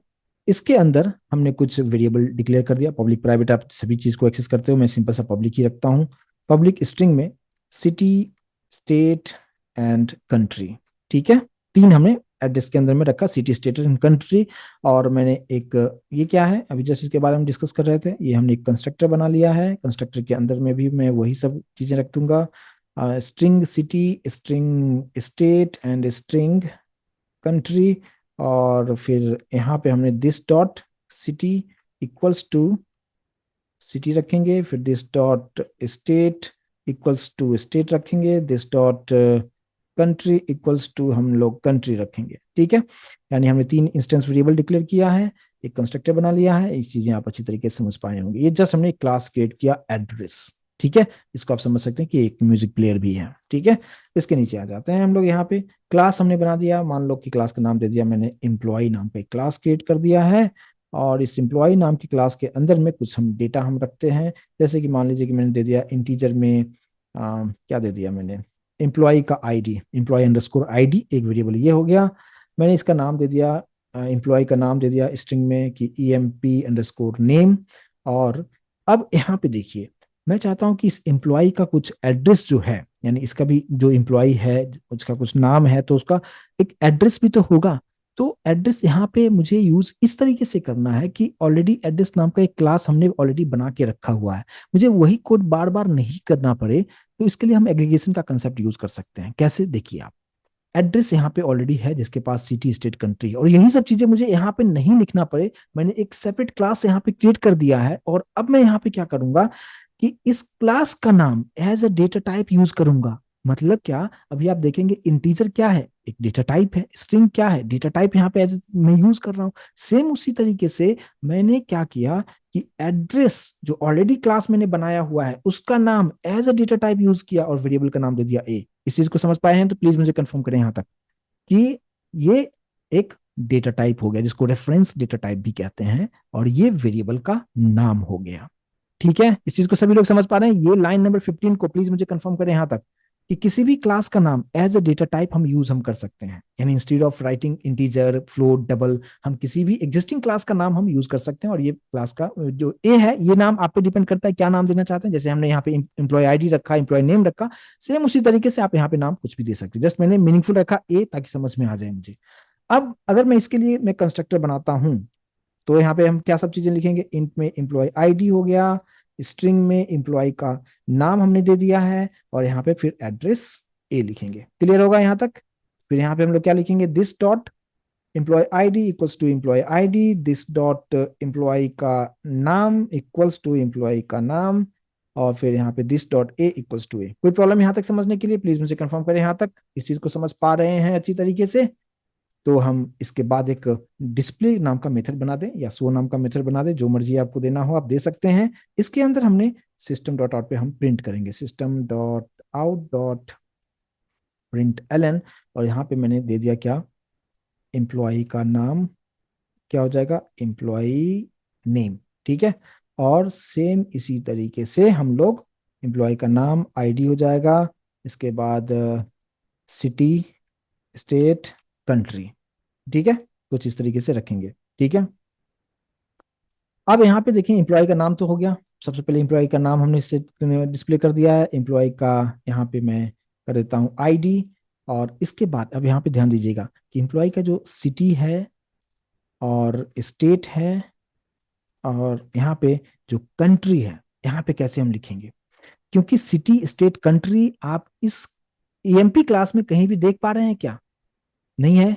इसके अंदर हमने कुछ वेरिएबल डिक्लेयर कर दिया। पब्लिक प्राइवेट आप सभी चीज को एक्सेस करते हो, मैं सिंपल सा पब्लिक ही रखता हूँ। पब्लिक स्ट्रिंग में सिटी, स्टेट एंड कंट्री। ठीक है, तीन हमने एड्रेस के अंदर में रखा, सिटी, स्टेट एंड कंट्री। और मैंने एक, ये क्या है अभी जस्ट इसके बारे में डिस्कस कर रहे थे, ये हमने एक कंस्ट्रक्टर बना लिया है। कंस्ट्रक्टर के अंदर में भी मैं वही सब चीजें रख दूंगा, string city, string state and string country. और फिर यहाँ पे हमने this dot city equals to city रखेंगे, फिर this dot state equals to state रखेंगे, this dot country equals to हम लोग कंट्री रखेंगे। ठीक है, यानी हमने तीन इंस्टेंस वेरिएबल डिक्लेयर किया है, एक कंस्ट्रक्टर बना लिया है। ये चीजें आप अच्छी तरीके से समझ पाए होंगे। ये जस्ट हमने क्लास क्रिएट किया एड्रेस। ठीक है, इसको आप समझ सकते हैं कि एक म्यूजिक प्लेयर भी है। ठीक है, इसके नीचे आ जाते हैं हम लोग। यहाँ पे क्लास हमने बना दिया, मान लो कि क्लास का नाम दे दिया मैंने एम्प्लॉय नाम का एक क्लास क्रिएट कर दिया है। और इस एम्प्लॉय नाम की क्लास के अंदर में कुछ हम डेटा हम रखते हैं। जैसे कि मान लीजिए कि मैंने दे दिया इंटीजर में, क्या दे दिया मैंने, एम्प्लॉय का आईडी, एम्प्लॉय अंडरस्कोर आईडी एक वेरिएबल ये हो गया। मैंने इसका नाम दे दिया, एम्प्लॉय का नाम दे दिया स्ट्रिंग में कि E M P underscore name. और अब यहाँ पे देखिए, मैं चाहता हूँ कि इस एम्प्लॉय का कुछ एड्रेस जो है, यानी इसका भी जो एम्प्लॉय है उसका कुछ नाम है, तो उसका एक एड्रेस भी तो होगा। तो एड्रेस यहाँ पे मुझे यूज इस तरीके से करना है कि ऑलरेडी एड्रेस नाम का एक क्लास हमने ऑलरेडी बना के रखा हुआ है, मुझे वही कोड बार बार नहीं करना पड़े। तो इसके लिए हम एग्रीगेशन का कंसेप्ट यूज कर सकते हैं। कैसे, देखिए आप, एड्रेस यहाँ पे ऑलरेडी है जिसके पास सिटी, स्टेट, कंट्री, और यही सब चीजें मुझे यहाँ पे नहीं लिखना पड़े, मैंने एक सेपरेट क्लास यहाँ पे क्रिएट कर दिया है। और अब मैं यहाँ पे क्या करूंगा कि इस क्लास का नाम as a data type use करूंगा। मतलब क्या, अभी आप देखेंगे इंटीजर क्या है, एक डेटा टाइप है। स्ट्रिंग क्या है, डेटा टाइप यहाँ पे एज मैं यूज कर रहा हूँ। सेम उसी तरीके से मैंने क्या किया कि एड्रेस जो ऑलरेडी क्लास मैंने बनाया हुआ है उसका नाम as a data type use किया, और वेरिएबल का नाम दे दिया ए। इस चीज को समझ पाए हैं तो प्लीज मुझे कंफर्म करें यहाँ तक कि ये एक डेटा टाइप हो गया जिसको रेफरेंस डेटा टाइप भी कहते हैं, और ये वेरिएबल का नाम हो गया। ठीक है, इस चीज को सभी लोग समझ पा रहे हैं। ये लाइन नंबर 15 को प्लीज मुझे कंफर्म करें यहाँ तक कि किसी भी क्लास का नाम एज अ डेटा टाइप हम कर सकते हैं। यानी instead of writing integer, float, double, हम किसी भी एग्जिस्टिंग क्लास का नाम हम यूज कर सकते हैं। और ये क्लास का जो ए है, ये नाम आप पे डिपेंड करता है क्या नाम देना चाहते हैं। जैसे हमने यहाँ पे एम्प्लॉय आईडी रखा, एम्प्लॉय नेम रखा, सेम उसी तरीके से आप यहाँ पे नाम कुछ भी दे सकते हैं। जस्ट मैंने मीनिंगफुल रखा ए ताकि समझ में आ जाए मुझे। अब अगर मैं इसके लिए मैं कंस्ट्रक्टर बनाता हूं, तो यहाँ पे हम क्या सब चीजें लिखेंगे, इंट में एम्प्लॉय आईडी हो गया, स्ट्रिंग में एम्प्लॉय का नाम हमने दे दिया है, और यहाँ पे फिर एड्रेस ए लिखेंगे। क्लियर होगा यहाँ तक। फिर यहाँ पे हम लोग क्या लिखेंगे, this dot employee ID equals to employee ID, this dot employee का नाम इक्वल्स टू एम्प्लॉय का नाम, और फिर यहाँ पे this dot A equals to A. कोई प्रॉब्लम यहाँ तक समझने के लिए प्लीज मुझे कंफर्म करें यहाँ तक इस चीज को समझ पा रहे हैं अच्छी तरीके से। तो हम इसके बाद एक डिस्प्ले नाम का मेथड बना दें या शो नाम का मेथड बना दें, जो मर्जी आपको देना हो आप दे सकते हैं। इसके अंदर हमने सिस्टम डॉट आउट पे हम प्रिंट करेंगे system dot out dot print ln, और यहाँ पे मैंने दे दिया क्या, एम्प्लॉय का नाम क्या हो जाएगा, एम्प्लॉय नेम। ठीक है, और सेम इसी तरीके से हम लोग एम्प्लॉय का नाम आईडी हो जाएगा, इसके बाद सिटी, स्टेट, कंट्री। ठीक है, कुछ इस तरीके से रखेंगे। ठीक है, अब यहाँ पे देखें एम्प्लॉय का नाम तो हो गया, सबसे पहले एम्प्लॉय का नाम हमने इससे डिस्प्ले कर दिया है। एम्प्लॉय का यहाँ पे मैं कर देता हूँ आईडी, और इसके बाद अब यहाँ पे ध्यान दीजिएगा कि एम्प्लॉय का जो सिटी है और स्टेट है और यहाँ पे जो कंट्री है, यहाँ पे कैसे हम लिखेंगे, क्योंकि सिटी स्टेट कंट्री आप इस ईएमपी क्लास में कहीं भी देख पा रहे हैं क्या, नहीं है।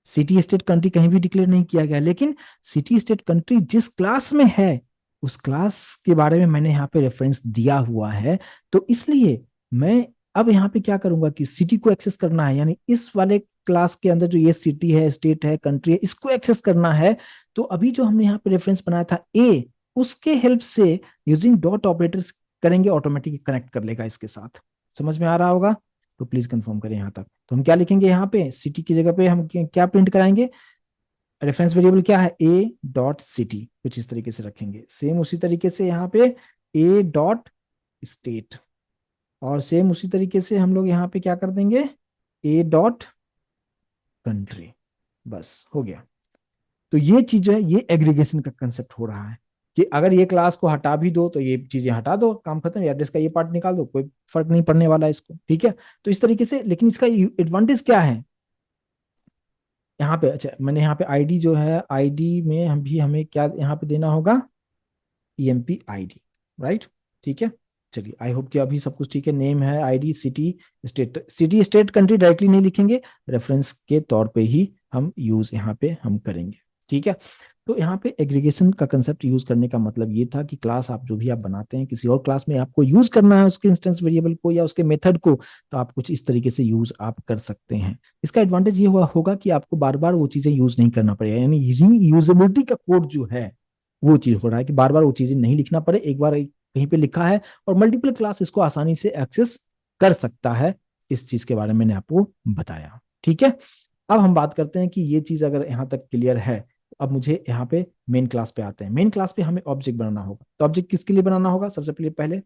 सिटी स्टेट कंट्री कहीं भी डिक्लेयर नहीं किया गया, लेकिन सिटी स्टेट कंट्री जिस क्लास में है उस क्लास के बारे में मैंने यहाँ पे रेफरेंस दिया हुआ है। तो इसलिए मैं अब यहाँ पे क्या करूंगा कि सिटी को एक्सेस करना है, यानी इस वाले क्लास के अंदर जो ये सिटी है, स्टेट है, कंट्री है, इसको एक्सेस करना है। तो अभी जो हमने यहाँ पे रेफरेंस बनाया था ए, उसके हेल्प से यूजिंग डॉट ऑपरेटर्स करेंगे, ऑटोमेटिक कनेक्ट कर लेगा इसके साथ। समझ में आ रहा होगा, तो प्लीज कंफर्म करें यहाँ तक। तो हम क्या लिखेंगे यहाँ पे, सिटी की जगह पे हम क्या प्रिंट कराएंगे, रेफरेंस वेरिएबल क्या है, ए डॉट सिटी, कुछ इस तरीके से रखेंगे। सेम उसी तरीके से यहाँ पे ए डॉट स्टेट, और सेम उसी तरीके से हम लोग यहाँ पे क्या कर देंगे, ए डॉट कंट्री। बस हो गया। तो ये चीज जो है ये एग्रीगेशन का कंसेप्ट हो रहा है कि अगर ये क्लास को हटा भी दो तो ये चीजें हटा दो, काम खत्म, एड्रेस का ये पार्ट निकाल दो, कोई फर्क नहीं पड़ने वाला है इसको। ठीक है, तो इस तरीके से, लेकिन इसका एडवांटेज क्या है यहाँ पे, अच्छा मैंने यहाँ पे आईडी जो है, आईडी में हम भी हमें क्या यहाँ पे देना होगा, ईएमपी आईडी, राइट। ठीक है, चलिए आई होप कि अभी सब कुछ ठीक है। नेम है, ID, city state, city state country directly नहीं लिखेंगे, रेफरेंस के तौर पे ही हम यूज यहाँ पे हम करेंगे। ठीक है, तो यहाँ पे एग्रीगेशन का कंसेप्ट यूज करने का मतलब ये था कि क्लास आप जो भी आप बनाते हैं किसी और क्लास में आपको यूज करना है उसके इंस्टेंस वेरिएबल को या उसके मेथड को, तो आप कुछ इस तरीके से यूज आप कर सकते हैं। इसका एडवांटेज ये हुआ होगा कि आपको बार बार वो चीजें यूज नहीं करना पड़ेगा, यानी यूजेबिलिटी का कोड जो है वो चीज हो रहा है कि बार बार वो चीजें नहीं लिखना पड़े, एक बार कहीं पे लिखा है और मल्टीपल क्लास इसको आसानी से एक्सेस कर सकता है। इस चीज के बारे में मैंने आपको बताया। ठीक है, अब हम बात करते हैं कि ये चीज अगर यहाँ तक क्लियर है, तो अब मुझे यहाँ पे मेन क्लास पे आते हैं। मेन क्लास पे हमें ऑब्जेक्ट बनाना होगा, तो ऑब्जेक्ट किसके लिए बनाना होगा, सबसे पहले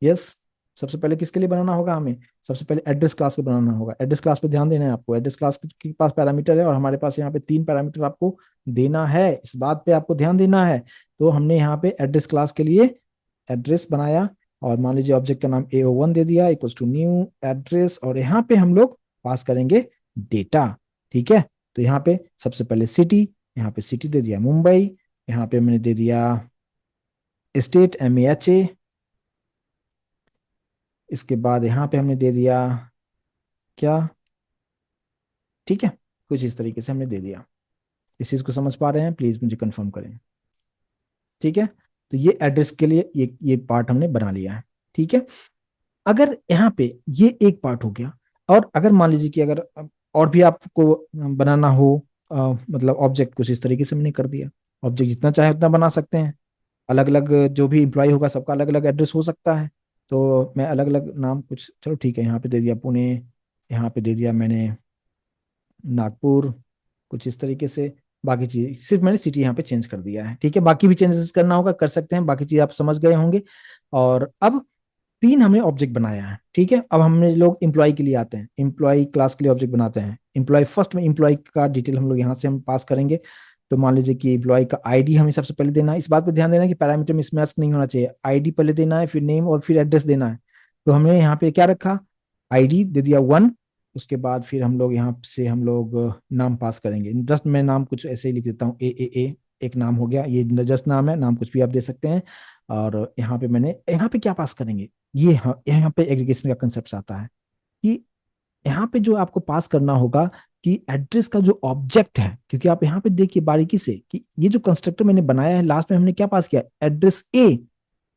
यस, सबसे पहले किसके लिए बनाना होगा हमें, सबसे पहले एड्रेस क्लास को बनाना होगा। एड्रेस क्लास पे ध्यान देना है आपको, एड्रेस क्लास के पास पैरामीटर है और हमारे पास यहाँ पे 3 पैरामीटर आपको देना है, इस बात पे आपको ध्यान देना है। तो हमने यहाँ पे एड्रेस क्लास के लिए एड्रेस बनाया, और मान लीजिए ऑब्जेक्ट का नाम AO1 दे दिया इक्वल्स टू न्यू एड्रेस, और यहाँ पे हम लोग पास करेंगे डेटा। ठीक है, तो यहाँ पे सबसे पहले सिटी, यहाँ पे सिटी दे दिया मुंबई, यहाँ पे मैंने दे दिया स्टेट MEHA, इसके बाद यहाँ पे हमने दे दिया क्या, ठीक है, कुछ इस तरीके से हमने दे दिया। इस चीज को समझ पा रहे हैं, प्लीज मुझे कंफर्म करें। ठीक है, तो ये एड्रेस के लिए ये पार्ट हमने बना लिया है। ठीक है, अगर यहाँ पे ये एक पार्ट हो गया, और अगर मान लीजिए कि अगर और भी आपको बनाना हो, मतलब ऑब्जेक्ट कुछ इस तरीके से हमने कर दिया, ऑब्जेक्ट जितना चाहे उतना बना सकते हैं, अलग अलग जो भी इम्प्लॉय होगा सबका अलग अलग एड्रेस हो सकता है। तो मैं अलग अलग नाम कुछ, चलो ठीक है, यहाँ पे दे दिया पुणे, यहाँ पे दे दिया मैंने नागपुर, कुछ इस तरीके से। बाकी चीज सिर्फ मैंने सिटी यहाँ पे चेंज कर दिया है। ठीक है, बाकी भी चेंजेस करना होगा कर सकते हैं, बाकी चीज आप समझ गए होंगे। और अब 3 हमने ऑब्जेक्ट बनाया है। ठीक है, अब हमने लोग इम्प्लॉय के लिए आते हैं, इम्प्लॉय क्लास के लिए ऑब्जेक्ट बनाते हैं। इम्प्लॉय फर्स्ट में इम्प्लॉय का डिटेल हम लोग यहाँ से हम पास करेंगे। तो मान लीजिए कि इम्प्लॉय का आईडी हमें सबसे पहले देना है, इस बात पे ध्यान देना है कि पैरामीटर में मिसमैच नहीं होना चाहिए, आईडी पहले देना है, फिर नेम और फिर एड्रेस देना है। तो हमने यहाँ पे क्या रखा, आईडी दे दिया 1, उसके बाद फिर हम लोग यहाँ से हम लोग नाम पास करेंगे। जस्ट मैं नाम कुछ ऐसे ही लिख देता हूँ, ए, एक नाम हो गया, ये जस्ट नाम है, नाम कुछ भी आप दे सकते हैं। और यहाँ पे मैंने यहाँ पे क्या पास करेंगे, ये यहाँ पे एग्रीगेशन का कंसेप्ट आता है कि यहाँ पे जो आपको पास करना होगा कि एड्रेस का जो ऑब्जेक्ट है, क्योंकि आप यहाँ पे देखिए बारीकी से कि ये जो कंस्ट्रक्टर मैंने बनाया है लास्ट में हमने क्या पास किया, एड्रेस ए।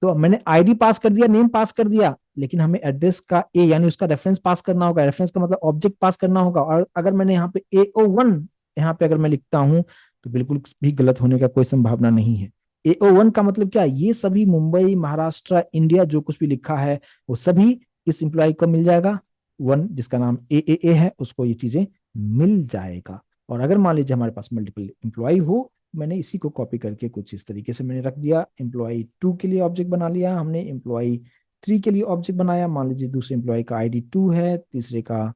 तो मैंने आईडी पास कर दिया, नेम पास कर दिया, लेकिन हमें एड्रेस का ए यानी उसका रेफरेंस पास करना होगा। रेफरेंस का मतलब ऑब्जेक्ट पास करना होगा। और अगर मैंने यहाँ पे AO1 यहाँ पे अगर मैं लिखता हूँ तो बिल्कुल भी गलत होने का कोई संभावना नहीं है। AO1 का मतलब क्या है? ये सभी मुंबई, महाराष्ट्र, इंडिया जो कुछ भी लिखा है वो सभी इस एम्प्लॉय को मिल जाएगा। वन जिसका नाम ए है उसको ये चीजें मिल जाएगा। और अगर मान लीजिए हमारे पास मल्टीपल एम्प्लॉय हो, मैंने इसी को कॉपी करके कुछ इस तरीके से मैंने रख दिया। एम्प्लॉय 2 के लिए ऑब्जेक्ट बना लिया हमने, एम्प्लॉय 3 के लिए ऑब्जेक्ट बनाया। मान लीजिए दूसरे एम्प्लॉय का ID 2 है, तीसरे का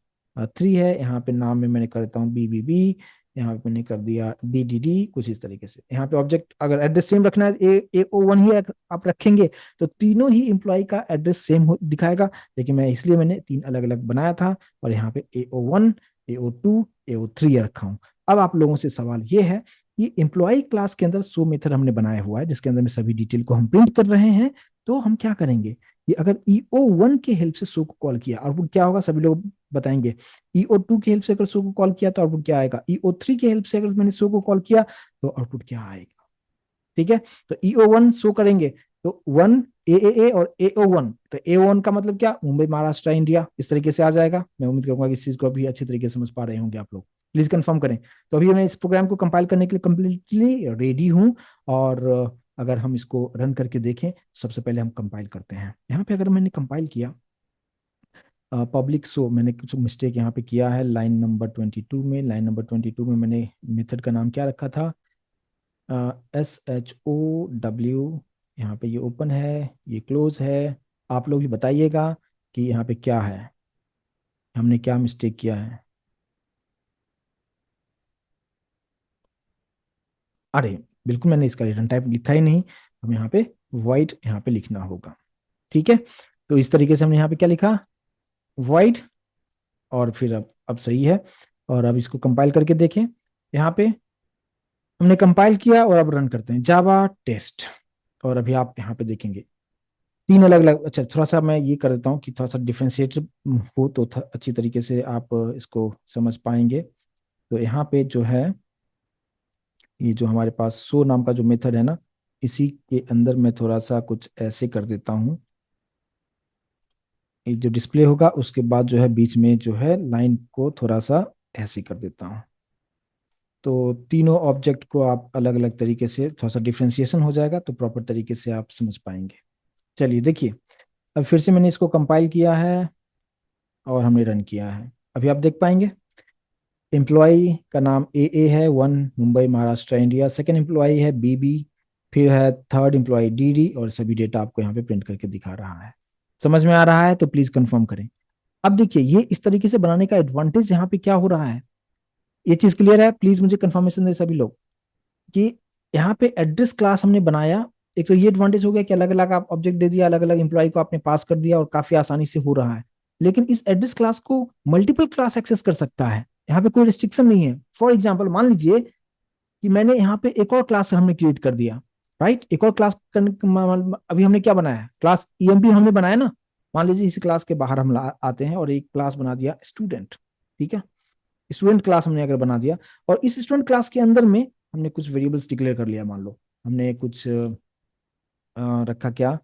3 है। यहाँ पे नाम में मैंने कर देता हूँ BBB, यहाँ पे मैंने कर दिया DDD, कुछ इस तरीके से। यहाँ पे ऑब्जेक्ट अगर एड्रेस सेम रखना है, AO1 ही आप रखेंगे तो तीनों ही एम्प्लॉय का एड्रेस सेम दिखाएगा। लेकिन मैं इसलिए मैंने 3 अलग अलग बनाया था और यहाँ पे AO1, AO2, AO3 रखा हूँ। अब आप लोगों से सवाल ये है कि एम्प्लॉय क्लास के अंदर शो मेथड हमने बनाया हुआ है जिसके अंदर में सभी डिटेल को हम प्रिंट कर रहे हैं। तो हम क्या करेंगे, ये अगर EO1 के हेल्प से शो को कॉल किया आउटपुट क्या होगा, सभी लोग बताएंगे। EO2 की हेल्प से अगर शो को कॉल किया तो आउटपुट क्या आएगा, EO3 की हेल्प से अगर मैंने शो को कॉल किया तो आउटपुट क्या आएगा। ठीक है, तो EO1 शो करेंगे तो 1 ए और AO1, तो AO1 का मतलब क्या, मुंबई, महाराष्ट्र, इंडिया, इस तरीके से आ जाएगा। मैं उम्मीद करूंगा कि इस चीज को अभी अच्छी तरीके से समझ पा रहे होंगे आप लोग। प्लीज कंफर्म करें। तो अभी मैं इस प्रोग्राम को कंपाइल करने के लिए कंप्लीटली रेडी हूं। और अगर हम इसको रन करके देखें, सबसे पहले हम कंपाइल करते हैं। यहाँ पे अगर मैंने कंपाइल किया पब्लिक शो, मैंने कुछ मिस्टेक यहाँ पे किया है। लाइन नंबर 22 में मैंने मेथड का नाम क्या रखा था, SHOW। यहाँ पे ये ओपन है, ये क्लोज है। आप लोग भी बताइएगा कि यहाँ पे क्या है, हमने क्या मिस्टेक किया है। अरे बिल्कुल, मैंने इसका रिटर्न टाइप लिखा ही नहीं। हमें यहाँ पे void यहाँ पे लिखना होगा। ठीक है, तो इस तरीके से हमने यहाँ पे क्या लिखा, void। और फिर अब सही है। और अब इसको कंपाइल करके देखें। यहाँ पे हमने कंपाइल किया और अब रन करते हैं जावा टेस्ट। और अभी आप यहाँ पे देखेंगे 3 अलग अलग। अच्छा, थोड़ा सा मैं ये कर देता हूँ कि थोड़ा सा डिफ्रेंशिएट हो तो अच्छी तरीके से आप इसको समझ पाएंगे। तो यहाँ पे जो है, ये जो हमारे पास सो नाम का जो मेथड है ना, इसी के अंदर मैं थोड़ा सा कुछ ऐसे कर देता हूँ। ये जो डिस्प्ले होगा उसके बाद जो है बीच में जो है लाइन को थोड़ा सा ऐसे कर देता हूँ। तो तीनों ऑब्जेक्ट को आप अलग अलग तरीके से थोड़ा सा डिफ्रेंशिएशन हो जाएगा तो प्रॉपर तरीके से आप समझ पाएंगे। चलिए देखिए, अब फिर से मैंने इसको कंपाइल किया है और हमने रन किया है। अभी आप देख पाएंगे एम्प्लॉय का नाम ए है, 1 Mumbai, Maharashtra, India. Second employee है BB, फिर है थर्ड एम्प्लॉय DD, और सभी डेटा आपको यहाँ पे प्रिंट करके दिखा रहा है। समझ में आ रहा है तो प्लीज कंफर्म करें। अब देखिए ये इस तरीके से बनाने का एडवांटेज यहाँ पे क्या हो रहा है, ये चीज क्लियर है? प्लीज मुझे कंफर्मेशन दे सभी लोग कि यहाँ पे एड्रेस क्लास हमने बनाया। एक तो ये एडवांटेज हो गया कि अलग अलग आप ऑब्जेक्ट दे दिया, अलग अलग एम्प्लॉय को आपने पास कर दिया और काफी आसानी से हो रहा है। लेकिन इस एड्रेस क्लास को मल्टीपल क्लास एक्सेस कर सकता है, यहाँ पे कोई रिस्ट्रिक्शन नहीं है। फॉर एग्जाम्पल मान लीजिए कि मैंने यहाँ पे एक और क्लास हमने क्रिएट कर दिया, राइट। एक और क्लास अभी हमने क्या बनाया, क्लास EMP हमने बनाया ना। मान लीजिए इस क्लास के बाहर हम आते हैं और एक क्लास बना दिया स्टूडेंट। ठीक है, स्टूडेंट क्लास हमने अगर बना दिया और इस स्टूडेंट क्लास के अंदर में हमने कुछ वेरिएबल्स डिक्लेयर कर लिया। मान लो हमने कुछ रखा क्या,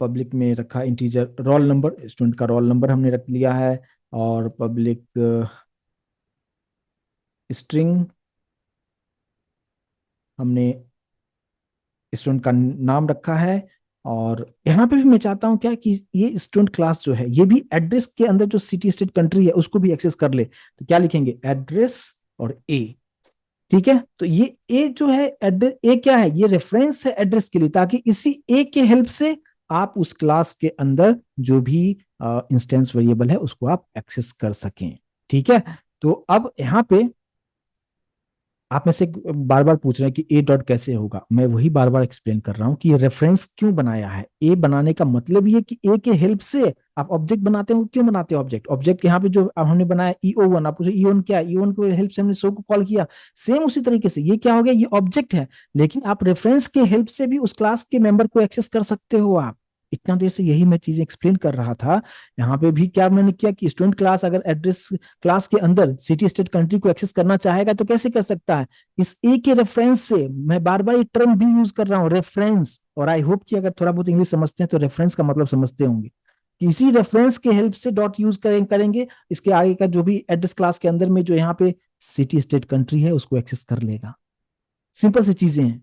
पब्लिक में रखा इंटीजर रोल नंबर, स्टूडेंट का रोल नंबर हमने रख लिया है। और पब्लिक स्ट्रिंग हमने स्टूडेंट का नाम रखा है। और यहाँ पे भी मैं चाहता हूँ क्या कि ये स्टूडेंट क्लास जो है ये भी एड्रेस के अंदर जो सिटी स्टेट कंट्री है उसको भी एक्सेस कर ले। तो क्या लिखेंगे, एड्रेस और ए। ठीक है, तो ये ए जो है एड्रेस, ए क्या है, ये रेफरेंस है एड्रेस के लिए, ताकि इसी ए के हेल्प से आप उस क्लास के अंदर जो भी इंस्टेंस वेरिएबल है उसको आप एक्सेस कर सकें। ठीक है, तो अब यहाँ पे आप में से बार बार पूछ रहे हैं कि ए डॉट कैसे होगा। मैं वही बार बार एक्सप्लेन कर रहा हूँ कि ये रेफरेंस क्यों बनाया है। ए बनाने का मतलब ये है कि ए के हेल्प से आप ऑब्जेक्ट बनाते हो। क्यों बनाते हो ऑब्जेक्ट, ऑब्जेक्ट यहाँ पे जो अब हमने बनाया EO1, आप पूछे EO1 क्या है, EO1 को हेल्प से हमने शो को कॉल किया। सेम उसी तरीके से ये क्या हो गया, ये ऑब्जेक्ट है, लेकिन आप रेफरेंस के हेल्प से भी उस क्लास के मेंबर को एक्सेस कर सकते हो आप। इतना देर से यही मैं चीजें एक्सप्लेन कर रहा था। यहाँ पे भी क्या मैंने किया कि स्टूडेंट क्लास अगर एड्रेस क्लास के अंदर सिटी स्टेट कंट्री को एक्सेस करना चाहेगा तो कैसे कर सकता है, इस ए के रेफरेंस से। मैं बार बार ये टर्म भी यूज कर रहा हूँ, रेफरेंस। और आई होप कि अगर थोड़ा बहुत इंग्लिश समझते हैं तो रेफरेंस का मतलब समझते होंगे। किसी रेफरेंस के हेल्प से डॉट यूज करेंगे, इसके आगे का जो भी एड्रेस क्लास के अंदर में जो यहाँ पे सिटी स्टेट कंट्री है उसको एक्सेस कर लेगा। सिंपल सी चीजें हैं।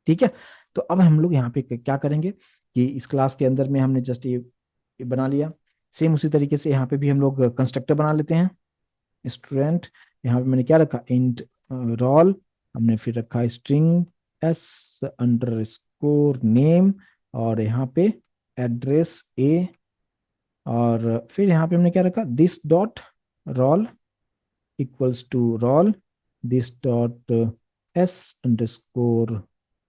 ठीक है। तो अब हम लोग यहाँ पे क्या करेंगे कि इस क्लास के अंदर में हमने जस्ट ये बना लिया। सेम उसी तरीके से यहाँ पे भी हम लोग कंस्ट्रक्टर बना लेते हैं। स्टूडेंट, यहाँ पे मैंने क्या रखा, इंट रोल, हमने फिर रखा string S under score name, और यहाँ पे एड्रेस ए, और फिर यहाँ पे हमने क्या रखा, this dot role equals to role, this dot S underscore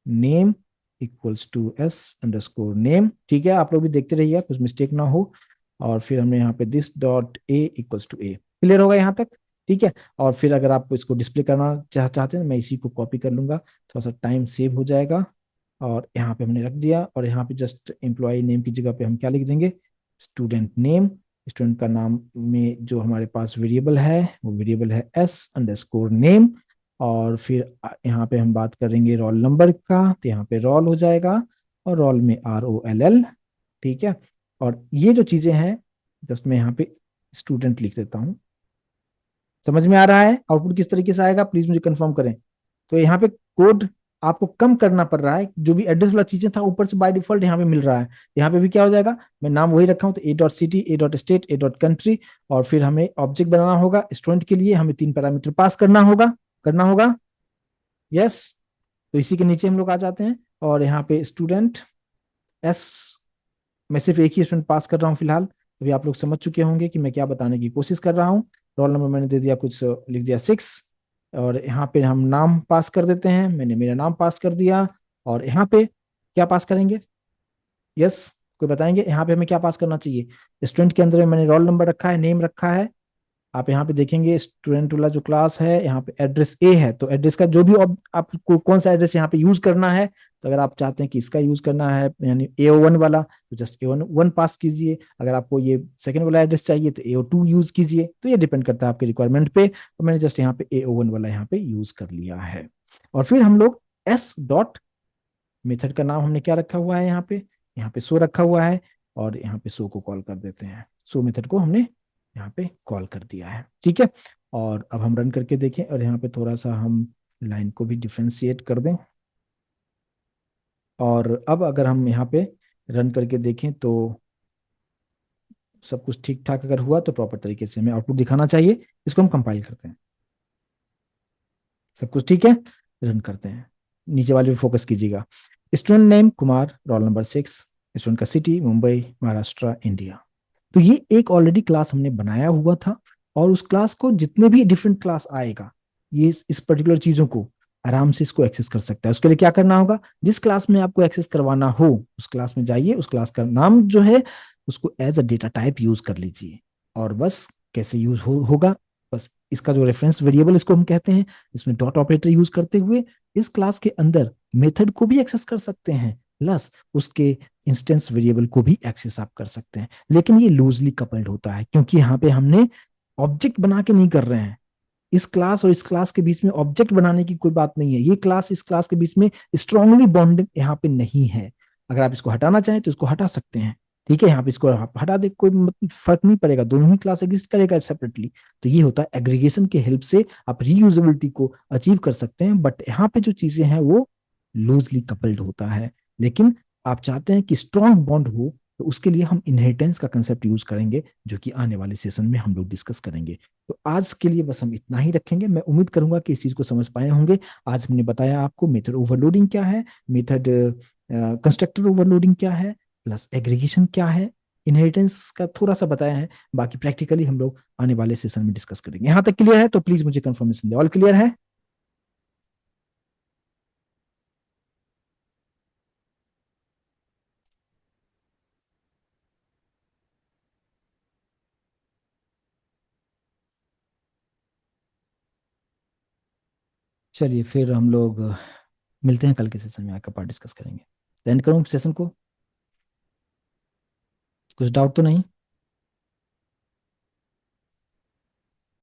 name equals to S underscore name. ठीक है, आप लोग भी देखते रहिए कुछ मिस्टेक ना हो। और फिर हमने यहाँ पे this dot A equals to A. Clear होगा यहाँ तक? ठीक है। और फिर अगर आप इसको डिस्प्ले करना चाहते हैं, मैं इसी को कॉपी कर लूंगा, थोड़ा सा टाइम सेव हो जाएगा। और यहाँ पे हमने रख दिया, और यहाँ पे जस्ट एम्प्लॉय नेम की जगह पे हम क्या लिख देंगे, स्टूडेंट नेम। स्टूडेंट का नाम में जो हमारे पास वेरिएबल है वो वेरिएबल है एस अंडरस्कोर नेम। और फिर यहाँ पे हम बात करेंगे रोल नंबर का, तो यहाँ पे रोल हो जाएगा, और रोल में ROLL। ठीक है। और ये जो चीजें हैं, जस्ट मैं यहाँ पे स्टूडेंट लिख देता हूँ। समझ में आ रहा है आउटपुट किस तरीके से आएगा? प्लीज मुझे कंफर्म करें। तो यहाँ पे कोड आपको कम करना पड़ रहा है, जो भी एड्रेस वाला चीजें था ऊपर से बाय डिफॉल्ट यहाँ पे मिल रहा है। यहाँ पे भी क्या हो जाएगा, मैं नाम वही रखा हूँ, तो A.City, A.State, A.Country। और फिर हमें ऑब्जेक्ट बनाना होगा स्टूडेंट के लिए, हमें 3 पैरामीटर पास करना होगा। यस। तो इसी के नीचे हम लोग आ जाते हैं, और यहाँ पे स्टूडेंट एस, मैं सिर्फ एक ही स्टूडेंट पास कर रहा हूँ फिलहाल। अभी आप लोग समझ चुके होंगे कि मैं क्या बताने की कोशिश कर रहा हूँ। रोल नंबर मैंने दे दिया कुछ, लिख दिया 6। और यहाँ पे हम नाम पास कर देते हैं, मैंने मेरा नाम पास कर दिया। और यहाँ पे क्या पास करेंगे? यस, कोई बताएंगे यहाँ पे हमें क्या पास करना चाहिए? स्टूडेंट के अंदर में मैंने रोल नंबर रखा है, नेम रखा है। आप यहाँ पे देखेंगे स्टूडेंट वाला जो क्लास है, यहाँ पे एड्रेस ए है, तो एड्रेस का जो भी आपको कौन सा एड्रेस यहाँ पे यूज करना है, तो अगर आप चाहते हैं कि इसका यूज करना है यानी AO1 वाला, तो जस्ट AO1 पास कीजिए। अगर आपको ये सेकंड वाला एड्रेस चाहिए तो AO2 यूज कीजिए। तो ये डिपेंड करता है आपके रिक्वायरमेंट पे, तो मैंने जस्ट यहाँ पे AO1 वाला यहाँ पे यूज कर लिया है। और फिर हम लोग एस डॉट मेथड का नाम हमने क्या रखा हुआ है, यहाँ पे शो रखा हुआ है, और यहाँ पे शो को कॉल कर देते हैं। शो मेथड को हमने यहाँ पे कॉल कर दिया है। ठीक है। और अब हम रन करके देखें, और यहाँ पे थोड़ा सा हम लाइन को भी डिफ्रेंशिएट कर दें। और अब अगर हम यहाँ पे रन करके देखें तो सब कुछ ठीक ठाक अगर हुआ तो प्रॉपर तरीके से हमें आउटपुट दिखाना चाहिए। इसको हम कंपाइल करते हैं। सब कुछ ठीक है, रन करते हैं। नीचे वाले पे फोकस कीजिएगा। Student name Kumar, roll number 6, student का सिटी मुंबई महाराष्ट्र इंडिया। तो ये एक ऑलरेडी क्लास हमने बनाया हुआ था, और उस क्लास को जितने भी डिफरेंट क्लास आएगा, ये इस पर्टिकुलर चीजों को आराम से इसको एक्सेस कर सकता है। उसके लिए क्या करना होगा, जिस क्लास में आपको एक्सेस करवाना हो उस क्लास में जाइए, उस क्लास का नाम जो है उसको as a data type use कर लीजिए। और बस कैसे यूज होगा, बस इसका जो रेफरेंस वेरिएबल इसको हम कहते हैं, इसमें डॉट ऑपरेटर यूज करते हुए इस क्लास के अंदर मेथड को भी एक्सेस कर सकते हैं, प्लस उसके इंस्टेंस वेरिएबल को भी एक्सेस आप कर सकते हैं। लेकिन ये लूजली कपल्ड होता है, क्योंकि यहाँ पे हमने ऑब्जेक्ट बना के नहीं कर रहे हैं। इस क्लास और इस क्लास के बीच में ऑब्जेक्ट बनाने की कोई बात नहीं है। ये क्लास इस क्लास के बीच में स्ट्रांगली बॉन्डिंग यहाँ पे नहीं है। अगर आप इसको हटाना चाहें तो इसको हटा सकते हैं। ठीक है, यहाँ पे इसको आप हटा दे, कोई फर्क नहीं पड़ेगा, दोनों ही क्लास एग्जिस्ट करेगा सेपरेटली। तो ये होता है एग्रीगेशन के हेल्प से आप रीयूजेबिलिटी को अचीव कर सकते हैं। बट यहाँ पे जो चीजें हैं वो लूजली कपल्ड होता है। लेकिन आप चाहते हैं कि स्ट्रॉन्ग बॉन्ड हो, तो उसके लिए हम इनहेरिटेंस का कंसेप्ट यूज करेंगे, जो कि आने वाले सेशन में हम लोग डिस्कस करेंगे। तो आज के लिए बस हम इतना ही रखेंगे। मैं उम्मीद करूंगा कि इस चीज को समझ पाए होंगे। आज हमने बताया आपको मेथड ओवरलोडिंग क्या है, मेथड कंस्ट्रक्टर ओवरलोडिंग क्या है, प्लस एग्रीगेशन क्या है, इनहेरिटेंस का थोड़ा सा बताया है। बाकी प्रैक्टिकली हम लोग आने वाले सेशन में डिस्कस करेंगे। यहाँ तक क्लियर है? तो प्लीज मुझे कंफर्मेशन दे, ऑल क्लियर है? चलिए फिर हम लोग मिलते हैं कल के सेशन में, आकर पार्ट डिस्कस करेंगे। एंड करूँ सेशन को? कुछ डाउट तो नहीं?